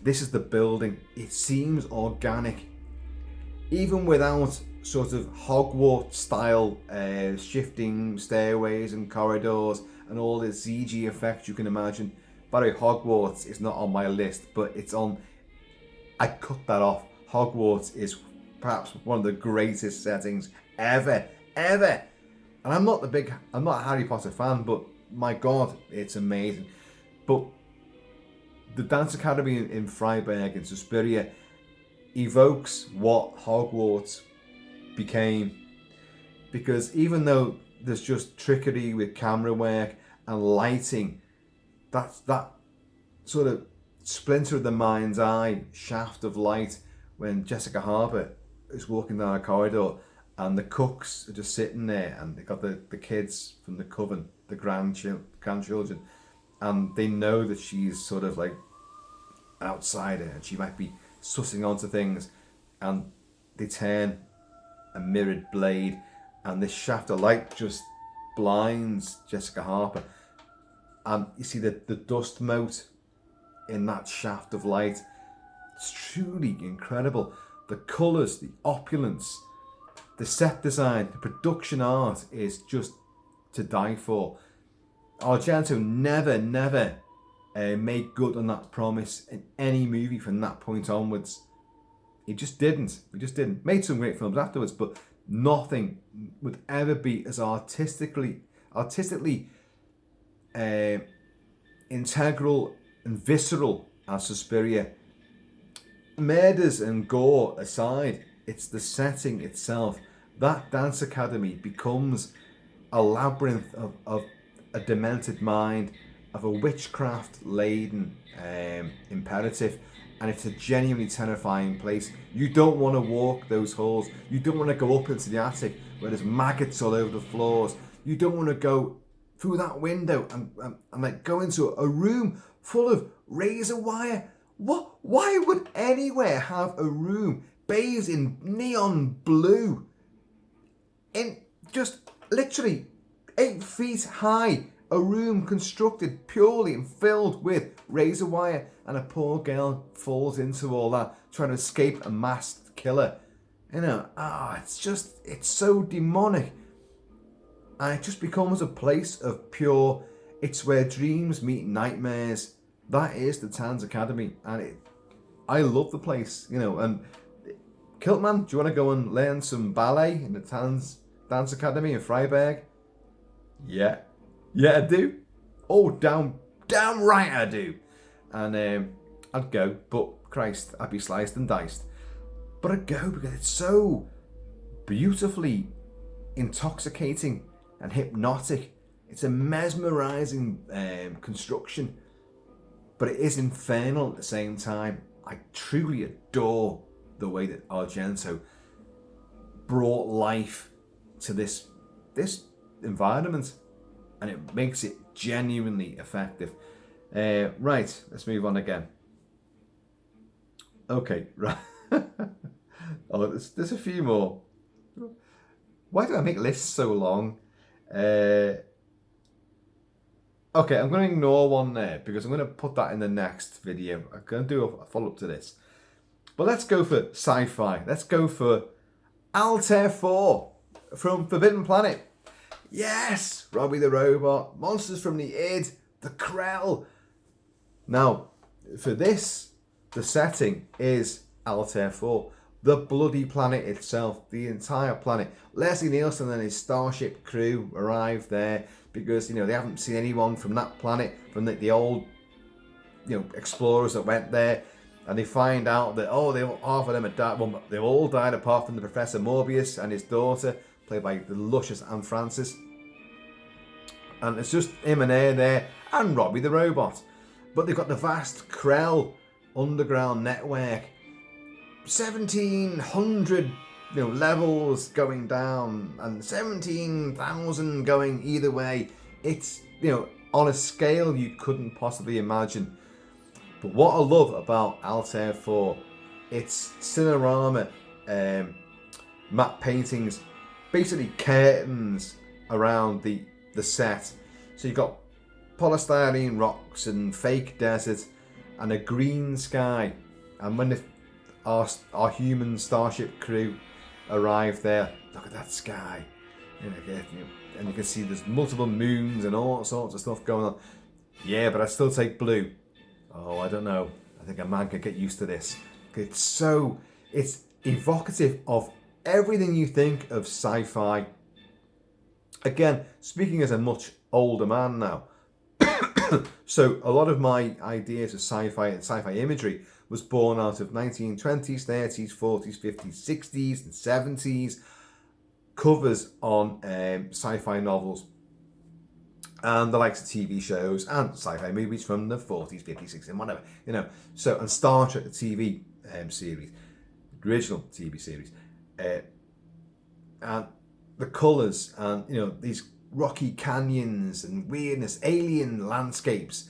This is the building. It seems organic, even without sort of Hogwarts style shifting stairways and corridors and all the CG effects you can imagine. By the way, Hogwarts is not on my list, but it's on. I cut that off. Hogwarts is perhaps one of the greatest settings ever. And I'm not a Harry Potter fan, but my God, it's amazing. But the Dance Academy in Freiburg and Suspiria evokes what Hogwarts became, because even though there's just trickery with camera work and lighting, that sort of splinter of the mind's eye shaft of light when Jessica Harper is walking down a corridor and the cooks are just sitting there, and they've got the kids from the coven, the grandchildren, and they know that she's sort of like an outsider and she might be sussing onto things, and they turn a mirrored blade and this shaft of light just blinds Jessica Harper, and you see the dust mote in that shaft of light. It's truly incredible. The colours, the opulence, the set design, the production art is just to die for. Argento never made good on that promise in any movie from that point onwards. He just didn't. Made some great films afterwards, but nothing would ever be as artistically integral and visceral as Suspiria. Murders and gore aside, it's the setting itself. That dance academy becomes a labyrinth of a demented mind of a witchcraft-laden imperative, and it's a genuinely terrifying place. You don't want to walk those halls. You don't want to go up into the attic where there's maggots all over the floors. You don't want to go through that window and like go into a room full of razor wire. What? Why would anywhere have a room bathed in neon blue, in just literally 8 feet high? A room constructed purely and filled with razor wire, and a poor girl falls into all that, trying to escape a masked killer. You know, it's so demonic. And it just becomes a place of pure, it's where dreams meet nightmares. That is the Tanz Academy, and I love the place, you know. And Kilt-Man, do you want to go and learn some ballet in the Tanz Dance Academy in Freiburg? Yeah, I do. Oh, damn right I do. And I'd go, but Christ, I'd be sliced and diced. But I'd go because it's so beautifully intoxicating and hypnotic. It's a mesmerizing construction, but it is infernal at the same time. I truly adore the way that Argento brought life to this environment, and it makes it genuinely effective. Right, let's move on again. Okay, right. Oh, there's a few more. Why do I make lists so long? Okay, I'm going to ignore one there because I'm going to put that in the next video. I'm going to do a follow-up to this. But let's go for sci-fi. Let's go for Altair 4 from Forbidden Planet. Yes! Robbie the Robot, Monsters from the Id, the Krell. Now, for this, the setting is Altair 4. The bloody planet itself, the entire planet. Leslie Nielsen and his starship crew arrive there because, you know, they haven't seen anyone from that planet, from the old, you know, explorers that went there. And they find out that, half of them had died. Well, they've all died apart from the Professor Morbius and his daughter, played by the luscious Anne Francis. And it's just him and her there, and Robbie the Robot. But they've got the vast Krell underground network. 1,700 levels going down, and 17,000 going either way. It's, on a scale you couldn't possibly imagine. But what I love about Altair 4, it's Cinerama matte paintings, basically curtains around the set. So you've got polystyrene rocks and fake desert and a green sky. And when our human starship crew arrive there, look at that sky. And you can see there's multiple moons and all sorts of stuff going on. Yeah, but I still take blue. Oh, I don't know. I think a man could get used to this. It's evocative of everything you think of sci-fi. Again, speaking as a much older man now, so a lot of my ideas of sci-fi and sci-fi imagery was born out of 1920s, 30s, 40s, 50s, 60s and 70s covers on sci-fi novels and the likes of TV shows and sci-fi movies from the 40s, 50s, 60s and whatever, So, and Star Trek, the TV series, the original TV series, and the colours and, these rocky canyons and weirdness, alien landscapes.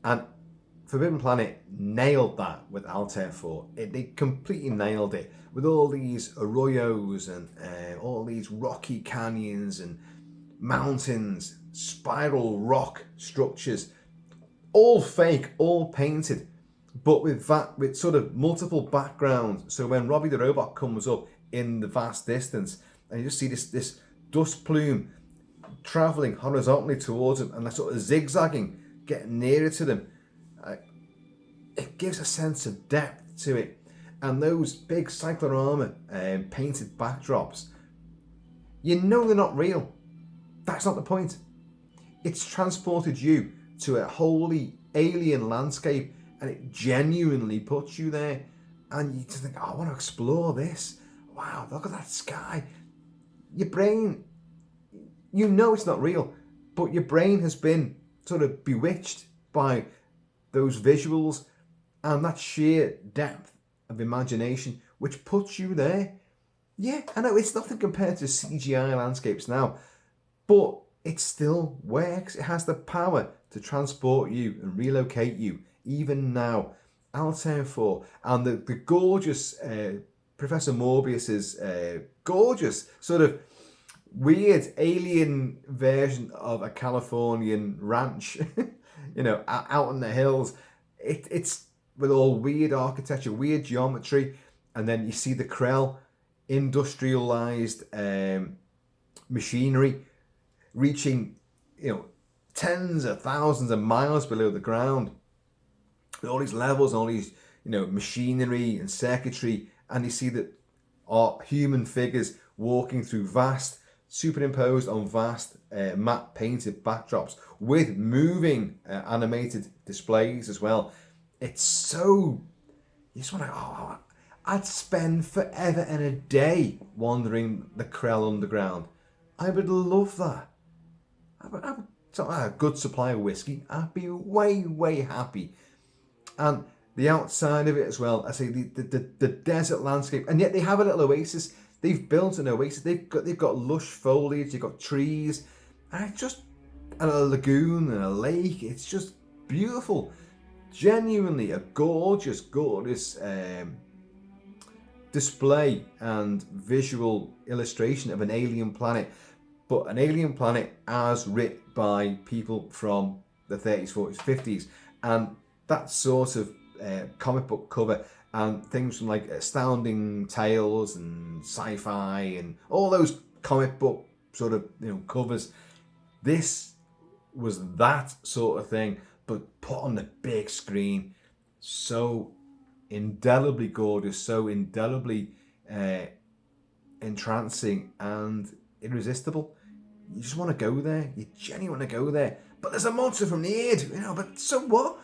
And Forbidden Planet nailed that with Altair 4. They completely nailed it with all these arroyos and all these rocky canyons and mountains, spiral rock structures, all fake, all painted, but with sort of multiple backgrounds. So when Robbie the Robot comes up in the vast distance, and you just see this dust plume travelling horizontally towards him and they're sort of zigzagging, getting nearer to them. It gives a sense of depth to it. And those big cyclorama painted backdrops, they're not real. That's not the point. It's transported you to a wholly alien landscape, and it genuinely puts you there. And you just think, I want to explore this. Wow, look at that sky. Your brain, it's not real, but your brain has been sort of bewitched by those visuals and that sheer depth of imagination which puts you there. Yeah, I know it's nothing compared to CGI landscapes now, but it still works. It has the power to transport you and relocate you, even now. Altair 4 and the gorgeous Professor Morbius's gorgeous sort of weird alien version of a Californian ranch, out in the hills. It's with all weird architecture, weird geometry, and then you see the Krell, industrialized machinery, reaching tens of thousands of miles below the ground. All these levels, all these machinery and circuitry, and you see that are human figures walking through vast, superimposed on vast matte painted backdrops with moving animated displays as well. It's so, you just want to, I'd spend forever and a day wandering the Krell underground. I would love that. I would a good supply of whiskey. I'd be way, way happy. And the outside of it as well, I say the desert landscape, and yet they have a little oasis. They've built an oasis. They've got lush foliage. They've got trees, and it's just a lagoon and a lake. It's just beautiful. Genuinely a gorgeous, gorgeous display and visual illustration of an alien planet, but an alien planet as writ by people from the 30s, 40s, 50s, and that sort of comic book cover and things from like Astounding Tales and sci-fi and all those comic book sort of covers. This was that sort of thing, but put on the big screen. So indelibly gorgeous, so indelibly entrancing and irresistible. You just want to go there. You genuinely want to go there. But there's a monster from the id, but so what?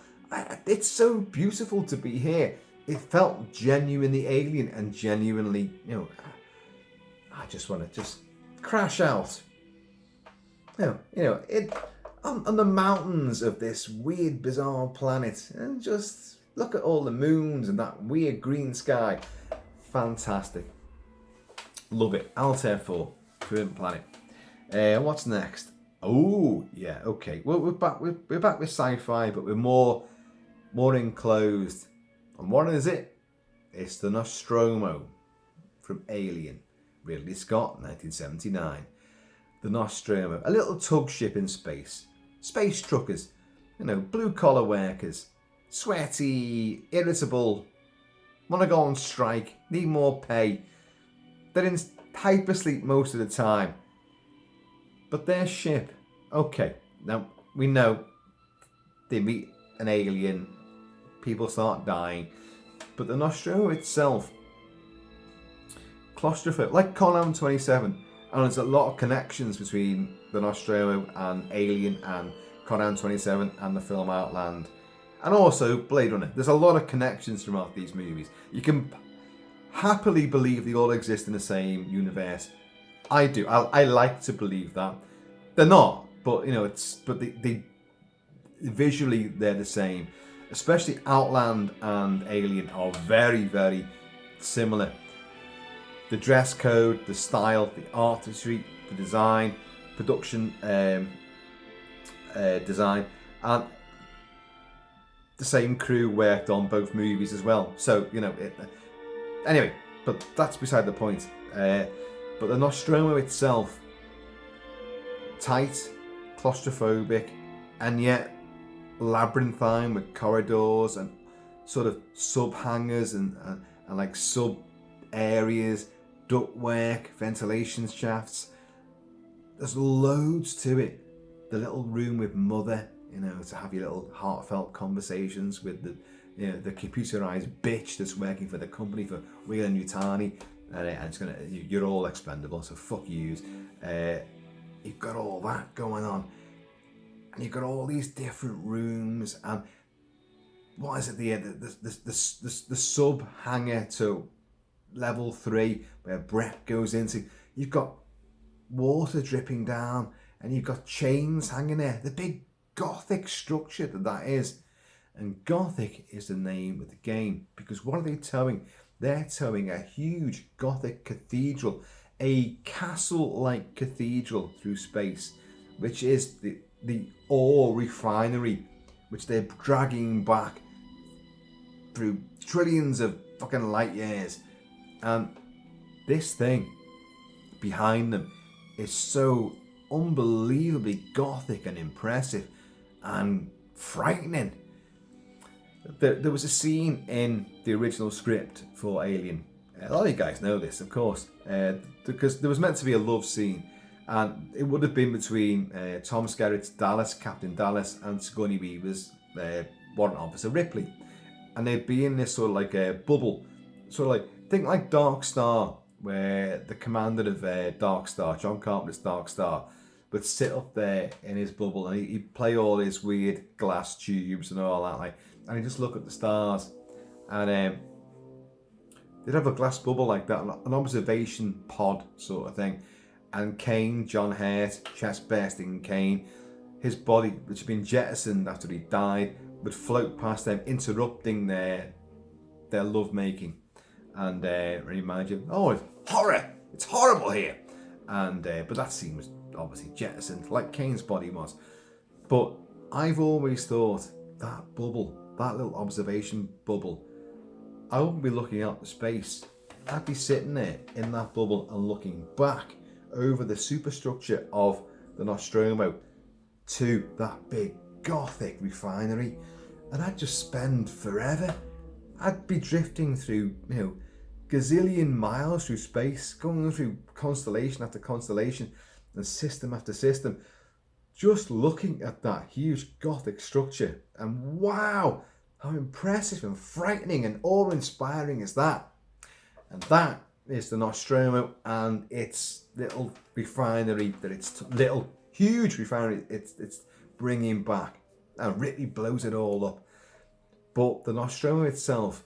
It's so beautiful to be here. It felt genuinely alien and genuinely, I just want to just crash out. On the mountains of this weird, bizarre planet and just look at all the moons and that weird green sky. Fantastic. Love it. Altair 4, Forbidden Planet. What's next? Oh, yeah, okay. Well, we're back with sci-fi, but we're more enclosed. And what is it? It's the Nostromo from Alien. Ridley Scott, 1979. The Nostromo, a little tug ship in space. Space truckers, blue-collar workers. Sweaty, irritable, want to go on strike, need more pay. They're in hypersleep most of the time. But their ship, okay, now we know they meet an alien, people start dying, but the Nostromo itself, claustrophobic, like Conan 27, and there's a lot of connections between the Nostromo and Alien and Conan 27 and the film Outland, and also Blade Runner. There's a lot of connections throughout these movies. You can happily believe they all exist in the same universe. I do. I like to believe that. They're not, but they visually they're the same. Especially Outland and Alien are very, very similar. The dress code, the style, the artistry, the design, production design, and the same crew worked on both movies as well. So anyway, but that's beside the point. But the Nostromo itself, tight, claustrophobic, and yet labyrinthine with corridors and sort of sub-hangars and like sub-areas, ductwork, ventilation shafts. There's loads to it. The little room with Mother, to have your little heartfelt conversations with the computerized bitch that's working for the company for Wheeler-Yutani. And it's you're all expendable, so fuck yous. You've got all that going on, and you've got all these different rooms, and what is it? The sub hangar to level 3 where Brett goes into. You've got water dripping down, and you've got chains hanging there. The big gothic structure that is. And Gothic is the name of the game, because what are they towing? They're towing a huge Gothic cathedral, a castle-like cathedral through space, which is the ore refinery, which they're dragging back through trillions of fucking light years. And this thing behind them is so unbelievably Gothic and impressive and frightening. There was a scene in the original script for Alien. A lot of you guys know this, of course, because there was meant to be a love scene, and it would have been between Tom Skerritt's Dallas, Captain Dallas, and Sigourney Weaver's Warrant Officer Ripley. And they'd be in this sort of like a bubble, sort of like, think like Dark Star, where the commander of Dark Star, John Carpenter's Dark Star, would sit up there in his bubble, and he'd play all his weird glass tubes and all that, like. And you just look at the stars, and they'd have a glass bubble like that, an observation pod sort of thing. And Kane, John Hurt, chest bursting Kane, his body, which had been jettisoned after he died, would float past them, interrupting their love making, and remind you, oh, it's horror, it's horrible here. And but that scene was obviously jettisoned, like Kane's body was. But I've always thought that bubble, that little observation bubble, I wouldn't be looking out to space. I'd be sitting there in that bubble and looking back over the superstructure of the Nostromo to that big Gothic refinery, and I'd just spend forever. I'd be drifting through, gazillion miles through space, going through constellation after constellation and system after system, just looking at that huge Gothic structure. And wow, how impressive and frightening and awe-inspiring is that? And that is the Nostromo and its little refinery, huge refinery it's bringing back. And Ripley blows it all up. But the Nostromo itself,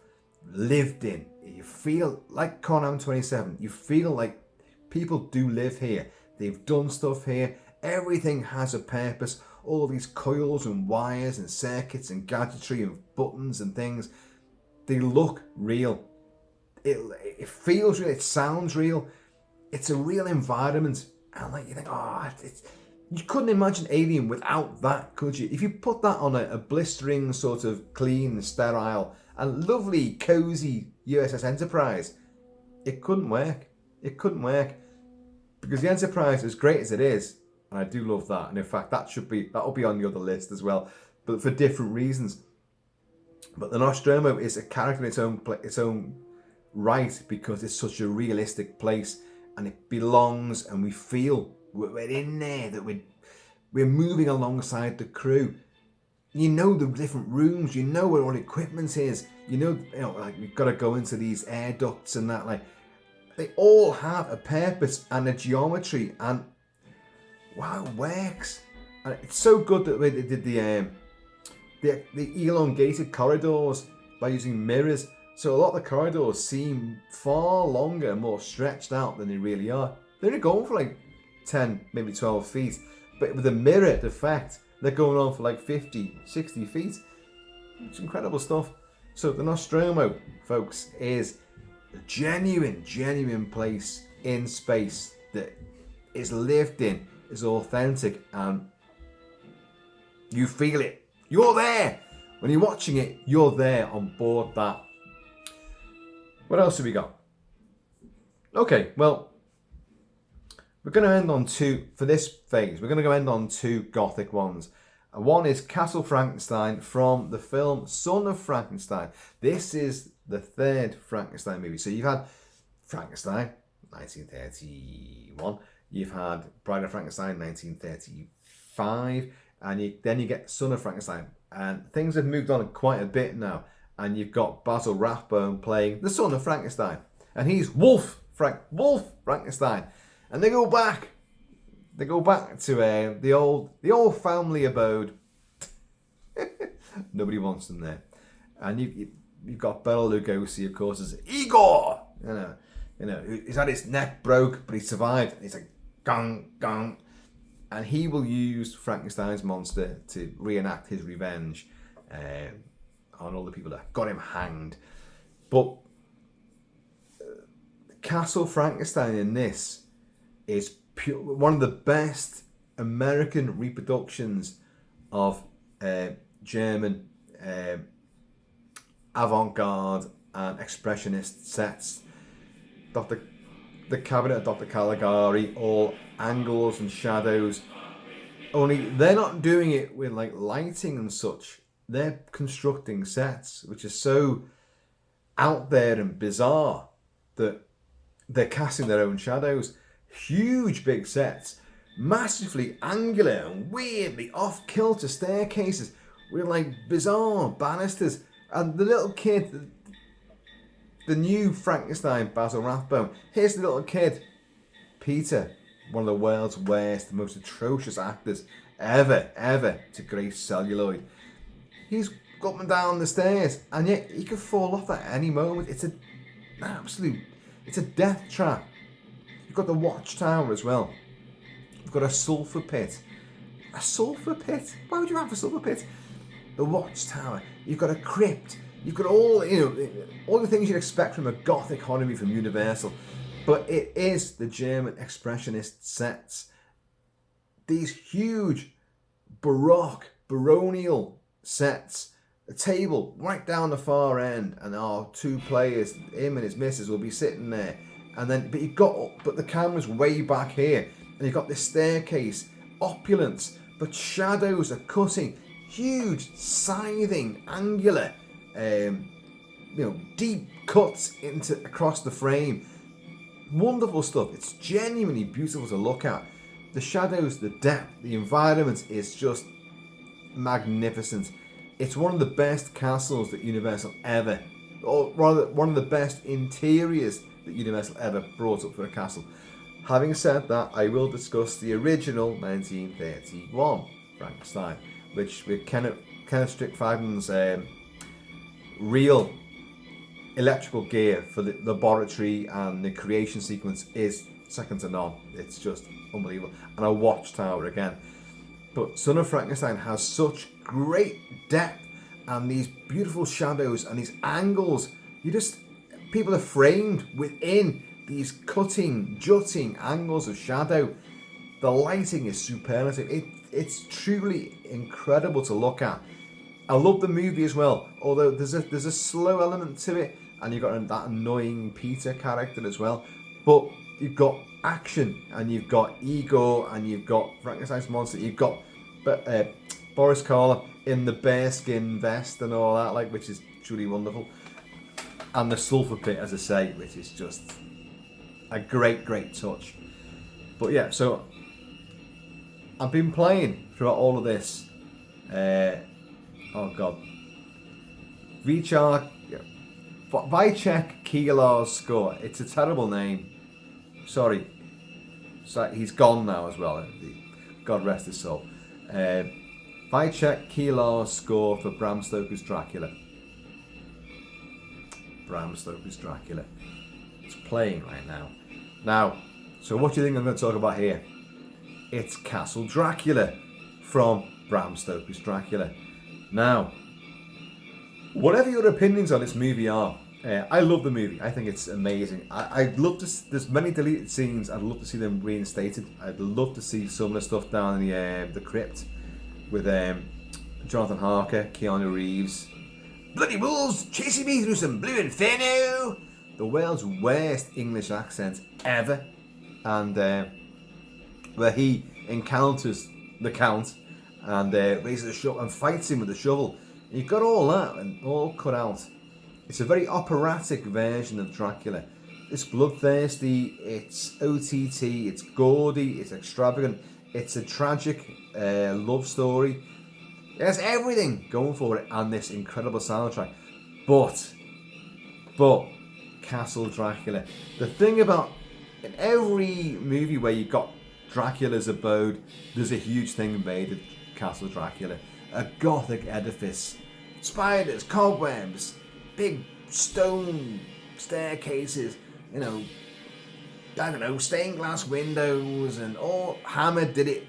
lived in, you feel like Con 27, you feel like people do live here. They've done stuff here. Everything has a purpose. All these coils and wires and circuits and gadgetry and buttons and things, they look real. It feels real. It sounds real. It's a real environment. And like you think, you couldn't imagine Alien without that, could you? If you put that on a blistering sort of clean, sterile and lovely, cozy USS Enterprise, it couldn't work. It couldn't work. Because the Enterprise, as great as it is, and I do love that, and in fact that'll be on the other list as well, but for different reasons. But the Nostromo is a character in its own right, because it's such a realistic place, and it belongs, and we feel we're in there, that we're moving alongside the crew. You know the different rooms, you know where all equipment is, you know like we've got to go into these air ducts and that, like they all have a purpose and a geometry, and wow, it works. And it's so good that they did the elongated corridors by using mirrors. So a lot of the corridors seem far longer and more stretched out than they really are. They're only going for like 10, maybe 12 feet. But with the mirror effect, they're going on for like 50, 60 feet. It's incredible stuff. So the Nostromo, folks, is a genuine place in space that is lived in, is authentic, and you feel it. You're there. When you're watching it, you're there on board that. What else have we got? Okay, well, we're going to end on for this phase, we're going to end on two Gothic ones. One is Castle Frankenstein from the film Son of Frankenstein. This is the third Frankenstein movie. So you've had Frankenstein, 1931. You've had Bride of Frankenstein, 1935. And then you get Son of Frankenstein. And things have moved on quite a bit now. And you've got Basil Rathbone playing the Son of Frankenstein. And he's Wolf Frankenstein. And they go back to the old family abode. Nobody wants them there. And you've got Bela Lugosi, of course, as Igor. You know, he's had his neck broke, but he survived. He's like, gang. and he will use Frankenstein's monster to reenact his revenge on all the people that got him hanged. But Castle Frankenstein in this is one of the best American reproductions of German avant-garde and expressionist sets. The Cabinet of Dr. Caligari, all angles and shadows. Only they're not doing it with like lighting and such. They're constructing sets which are so out there and bizarre that they're casting their own shadows. Huge big sets, massively angular and weirdly off-kilter staircases with like bizarre banisters. And the little kid, the new Frankenstein, Basil Rathbone, here's the little kid, Peter, one of the world's worst, most atrocious actors ever to grace celluloid. He's up and down the stairs, and yet he could fall off at any moment. It's a death trap. You've got the watchtower as well. You've got a sulphur pit. A sulphur pit? Why would you have a sulphur pit? The watchtower. You've got a crypt. You've got all the things you'd expect from a gothic horror movie from Universal. But it is the German expressionist sets. These huge baronial sets. A table right down the far end, and our two players, him and his missus, will be sitting there. And then, but the camera's way back here, and you've got this staircase, opulence, but shadows are cutting, huge, scything, angular, deep cuts across the frame. Wonderful stuff. It's genuinely beautiful to look at. The shadows, the depth, the environment is just magnificent. It's one of the best castles that Universal ever, or rather, one of the best interiors that Universal ever brought up for a castle. Having said that, I will discuss the original 1931 Frankenstein, which with Kenneth Strickfaden's real electrical gear for the laboratory and the creation sequence is second to none. It's just unbelievable. And a watchtower again. But Son of Frankenstein has such great depth and these beautiful shadows and these angles. People are framed within these cutting, jutting angles of shadow. The lighting is superlative. It's truly incredible to look at. I love the movie as well, although there's a slow element to it, and you've got that annoying Peter character as well. But you've got action, and you've got ego, and you've got Frankenstein's monster. You've got Boris Karloff in the bearskin vest and all that, which is truly wonderful. And the sulphur pit, as I say, which is just a great touch. But yeah, so I've been playing throughout all of this. Wojciech Kilar's score. It's a terrible name. Sorry. He's gone now as well. God rest his soul. Wojciech Kilar's score for Bram Stoker's Dracula. Bram Stoker's Dracula. It's playing right now. Now, so what do you think I'm going to talk about here? It's Castle Dracula from Bram Stoker's Dracula. Now, whatever your opinions on this movie are, I love the movie. I think it's amazing. I'd love to. There's many deleted scenes. I'd love to see them reinstated. I'd love to see some of the stuff down in the crypt with Jonathan Harker, Keanu Reeves. Bloody wolves chasing me through some blue inferno. The world's worst English accent ever, and where he encounters the Count and raises a shovel and fights him with a shovel. And you've got all that and all cut out. It's a very operatic version of Dracula. It's bloodthirsty, it's OTT, it's gaudy, it's extravagant, it's a tragic love story. It has everything going for it and this incredible soundtrack. But Castle Dracula. The thing about in every movie where you've got Dracula's abode, there's a huge thing made of Castle Dracula. A gothic edifice. Spiders, cobwebs, big stone staircases, stained glass windows, and all Hammer did it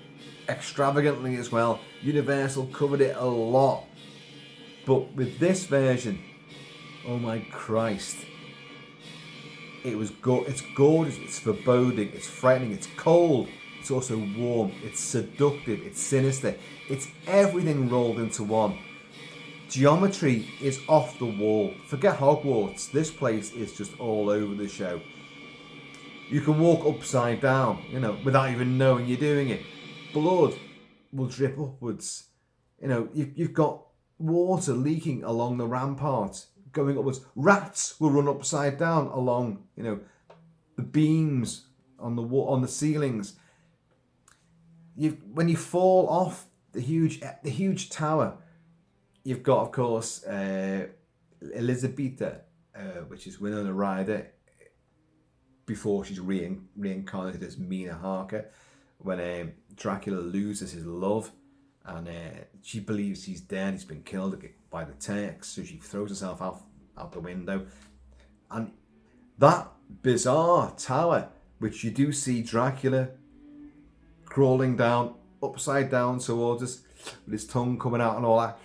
extravagantly as well. Universal covered it a lot. But with this version, oh my Christ, it's gorgeous, it's foreboding, it's frightening, it's cold, it's also warm, it's seductive, it's sinister, it's everything rolled into one. Geometry is off the wall. Forget Hogwarts, this place is just all over the show. You can walk upside down, without even knowing you're doing it. Blood will drip upwards. You've got water leaking along the ramparts, going upwards. Rats will run upside down along, the beams on the ceilings. When you fall off the huge tower, you've got, of course, Elizabetha, which is Winona Ryder, before she's reincarnated as Mina Harker, when Dracula loses his love, and she believes he's dead, he's been killed by the Turks, so she throws herself out the window. And that bizarre tower, which you do see Dracula crawling down, upside down towards us, with his tongue coming out and all that,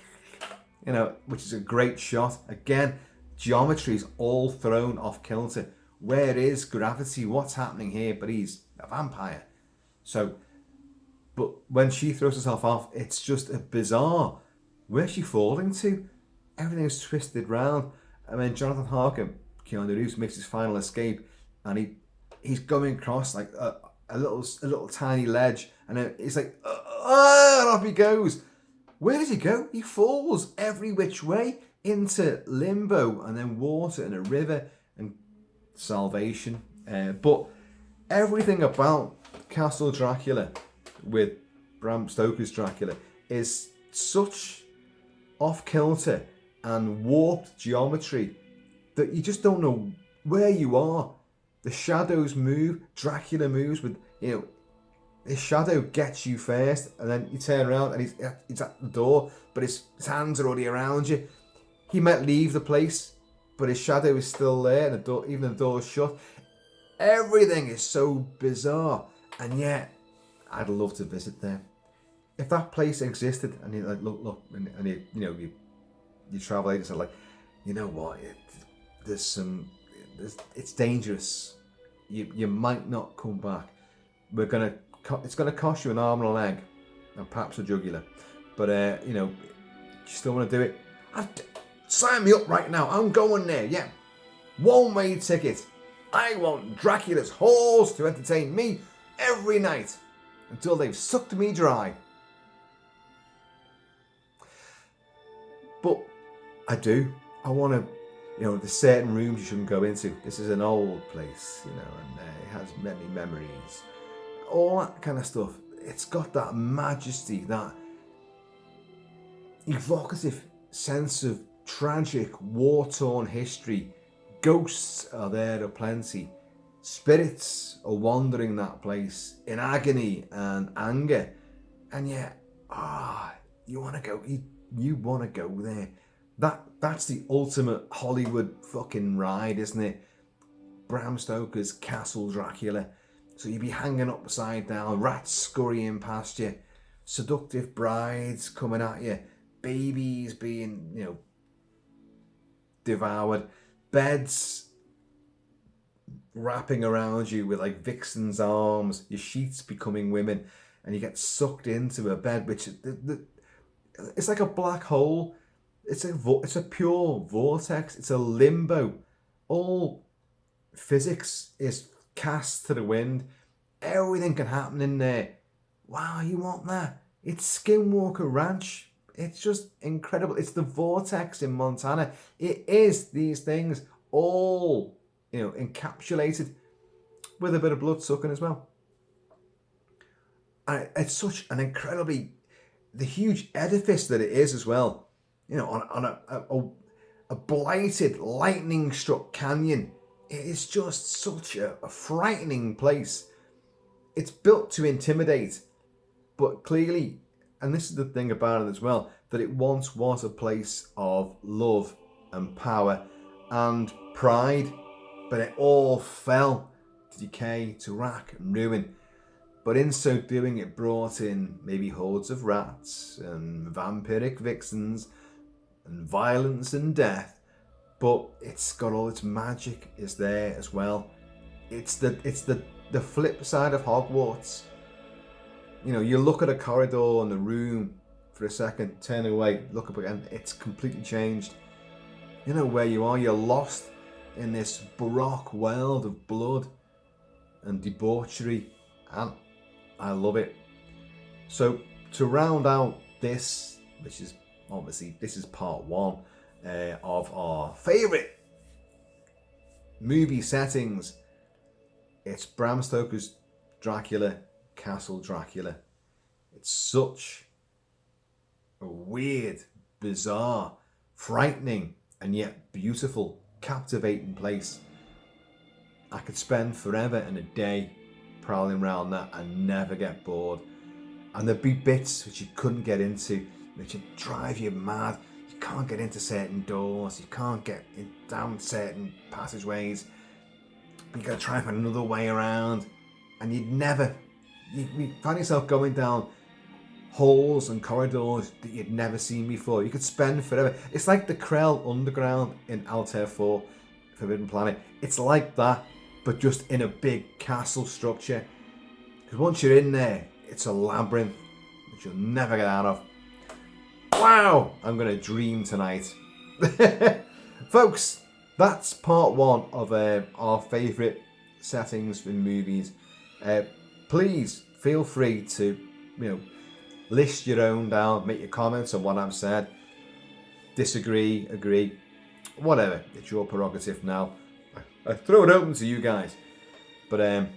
which is a great shot. Again, geometry is all thrown off kilter. Where is gravity? What's happening here? But he's a vampire. But when she throws herself off, it's just a bizarre. Where's she falling to? Everything is twisted round. And then Jonathan Harker, Keanu Reeves, makes his final escape, and he's going across like a little tiny ledge, and then it's like, and off he goes. Where does he go? He falls every which way into limbo, and then water and a river and salvation. But everything about Castle Dracula with Bram Stoker's Dracula is such off-kilter and warped geometry that you just don't know where you are. The shadows move, Dracula moves with, his shadow gets you first, and then you turn around and he's at the door, but his hands are already around you. He might leave the place, but his shadow is still there, and even the door's shut. Everything is so bizarre, and yet I'd love to visit there. If that place existed, and you look, and you travel agents are like, you know what? It's dangerous. You might not come back. It's gonna cost you an arm and a leg, and perhaps a jugular. But you still want to do it? Sign me up right now. I'm going there. Yeah, one-way ticket. I want Dracula's halls to entertain me every night until they've sucked me dry. But I want to, there's certain rooms you shouldn't go into. This is an old place, and it has many memories. All that kind of stuff. It's got that majesty, that evocative sense of tragic, war-torn history. Ghosts are there aplenty. Spirits are wandering that place in agony and anger. And yet, you want to go. You want to go there. That's the ultimate Hollywood fucking ride, isn't it? Bram Stoker's Castle Dracula. So you'd be hanging upside down, rats scurrying past you, seductive brides coming at you, babies being, devoured, beds wrapping around you with like vixen's arms, your sheets becoming women, and you get sucked into a bed, which it's like a black hole. It's a pure vortex. It's a limbo. All physics is cast to the wind. Everything can happen in there. Wow, you want that? It's Skinwalker Ranch. It's just incredible. It's the vortex in Montana. It is these things all, encapsulated with a bit of blood sucking as well. And it's such an incredibly, the huge edifice that it is as well. On a blighted, lightning-struck canyon. It is just such a frightening place. It's built to intimidate, but clearly, and this is the thing about it as well, that it once was a place of love and power and pride, but it all fell to decay, to rack and ruin. But in so doing, it brought in maybe hordes of rats and vampiric vixens and violence and death. But it's got all its magic is there as well. It's the flip side of Hogwarts. You know, you look at a corridor in the room for a second, turn away, look up again, it's completely changed. You know where you are, you're lost in this baroque world of blood and debauchery, and I love it. So to round out this, which is obviously, this is part one of our favourite movie settings, it's Bram Stoker's Dracula, Castle Dracula. It's such a weird, bizarre, frightening, and yet beautiful, captivating place. I could spend forever and a day prowling around that and never get bored. And there'd be bits which you couldn't get into, which would drive you mad. You can't get into certain doors, you can't get down certain passageways. You gotta try and find another way around, and you find yourself going down halls and corridors that you'd never seen before. You could spend forever. It's like the Krell Underground in Altair 4, Forbidden Planet. It's like that, but just in a big castle structure. Because once you're in there, it's a labyrinth that you'll never get out of. Wow, I'm going to dream tonight. Folks, that's part one of our favourite settings in movies. Please feel free to, list your own down, make your comments on what I've said. Disagree, agree, whatever. It's your prerogative now. I throw it open to you guys. But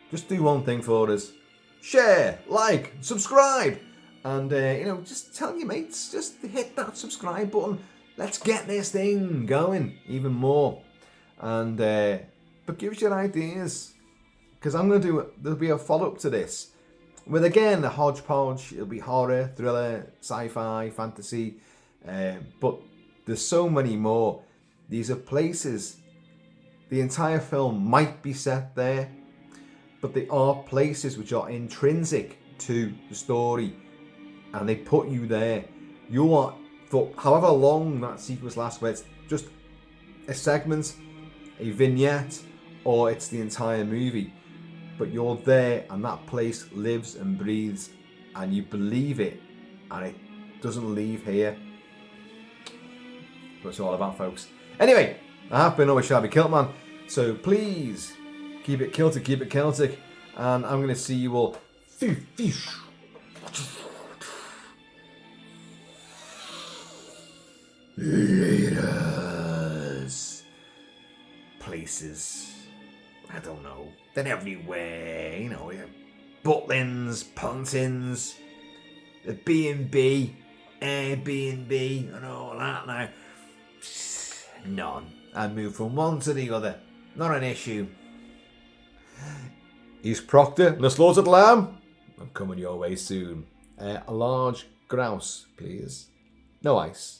just do one thing for us. Share, like, subscribe. And, just tell your mates, just hit that subscribe button. Let's get this thing going even more. And, but give us your ideas. Because there'll be a follow-up to this. With, again, a hodgepodge. It'll be horror, thriller, sci-fi, fantasy. But there's so many more. These are places. The entire film might be set there. But they are places which are intrinsic to the story. And they put you there. You are, for however long that sequence lasts, whether it's just a segment, a vignette, or it's the entire movie. But you're there, and that place lives and breathes, and you believe it, and it doesn't leave here. That's what it's all about, folks. Anyway, I have been always Shabby Kilt-Man, so please keep it Kiltic, keep it Celtic, and I'm going to see you all laters. Places, I don't know, they're everywhere, Butlins, Pontins, the B&B, Airbnb, and all that now. None. I move from one to the other. Not an issue. East Proctor, the slaughtered lamb. I'm coming your way soon. A large grouse, please. No ice.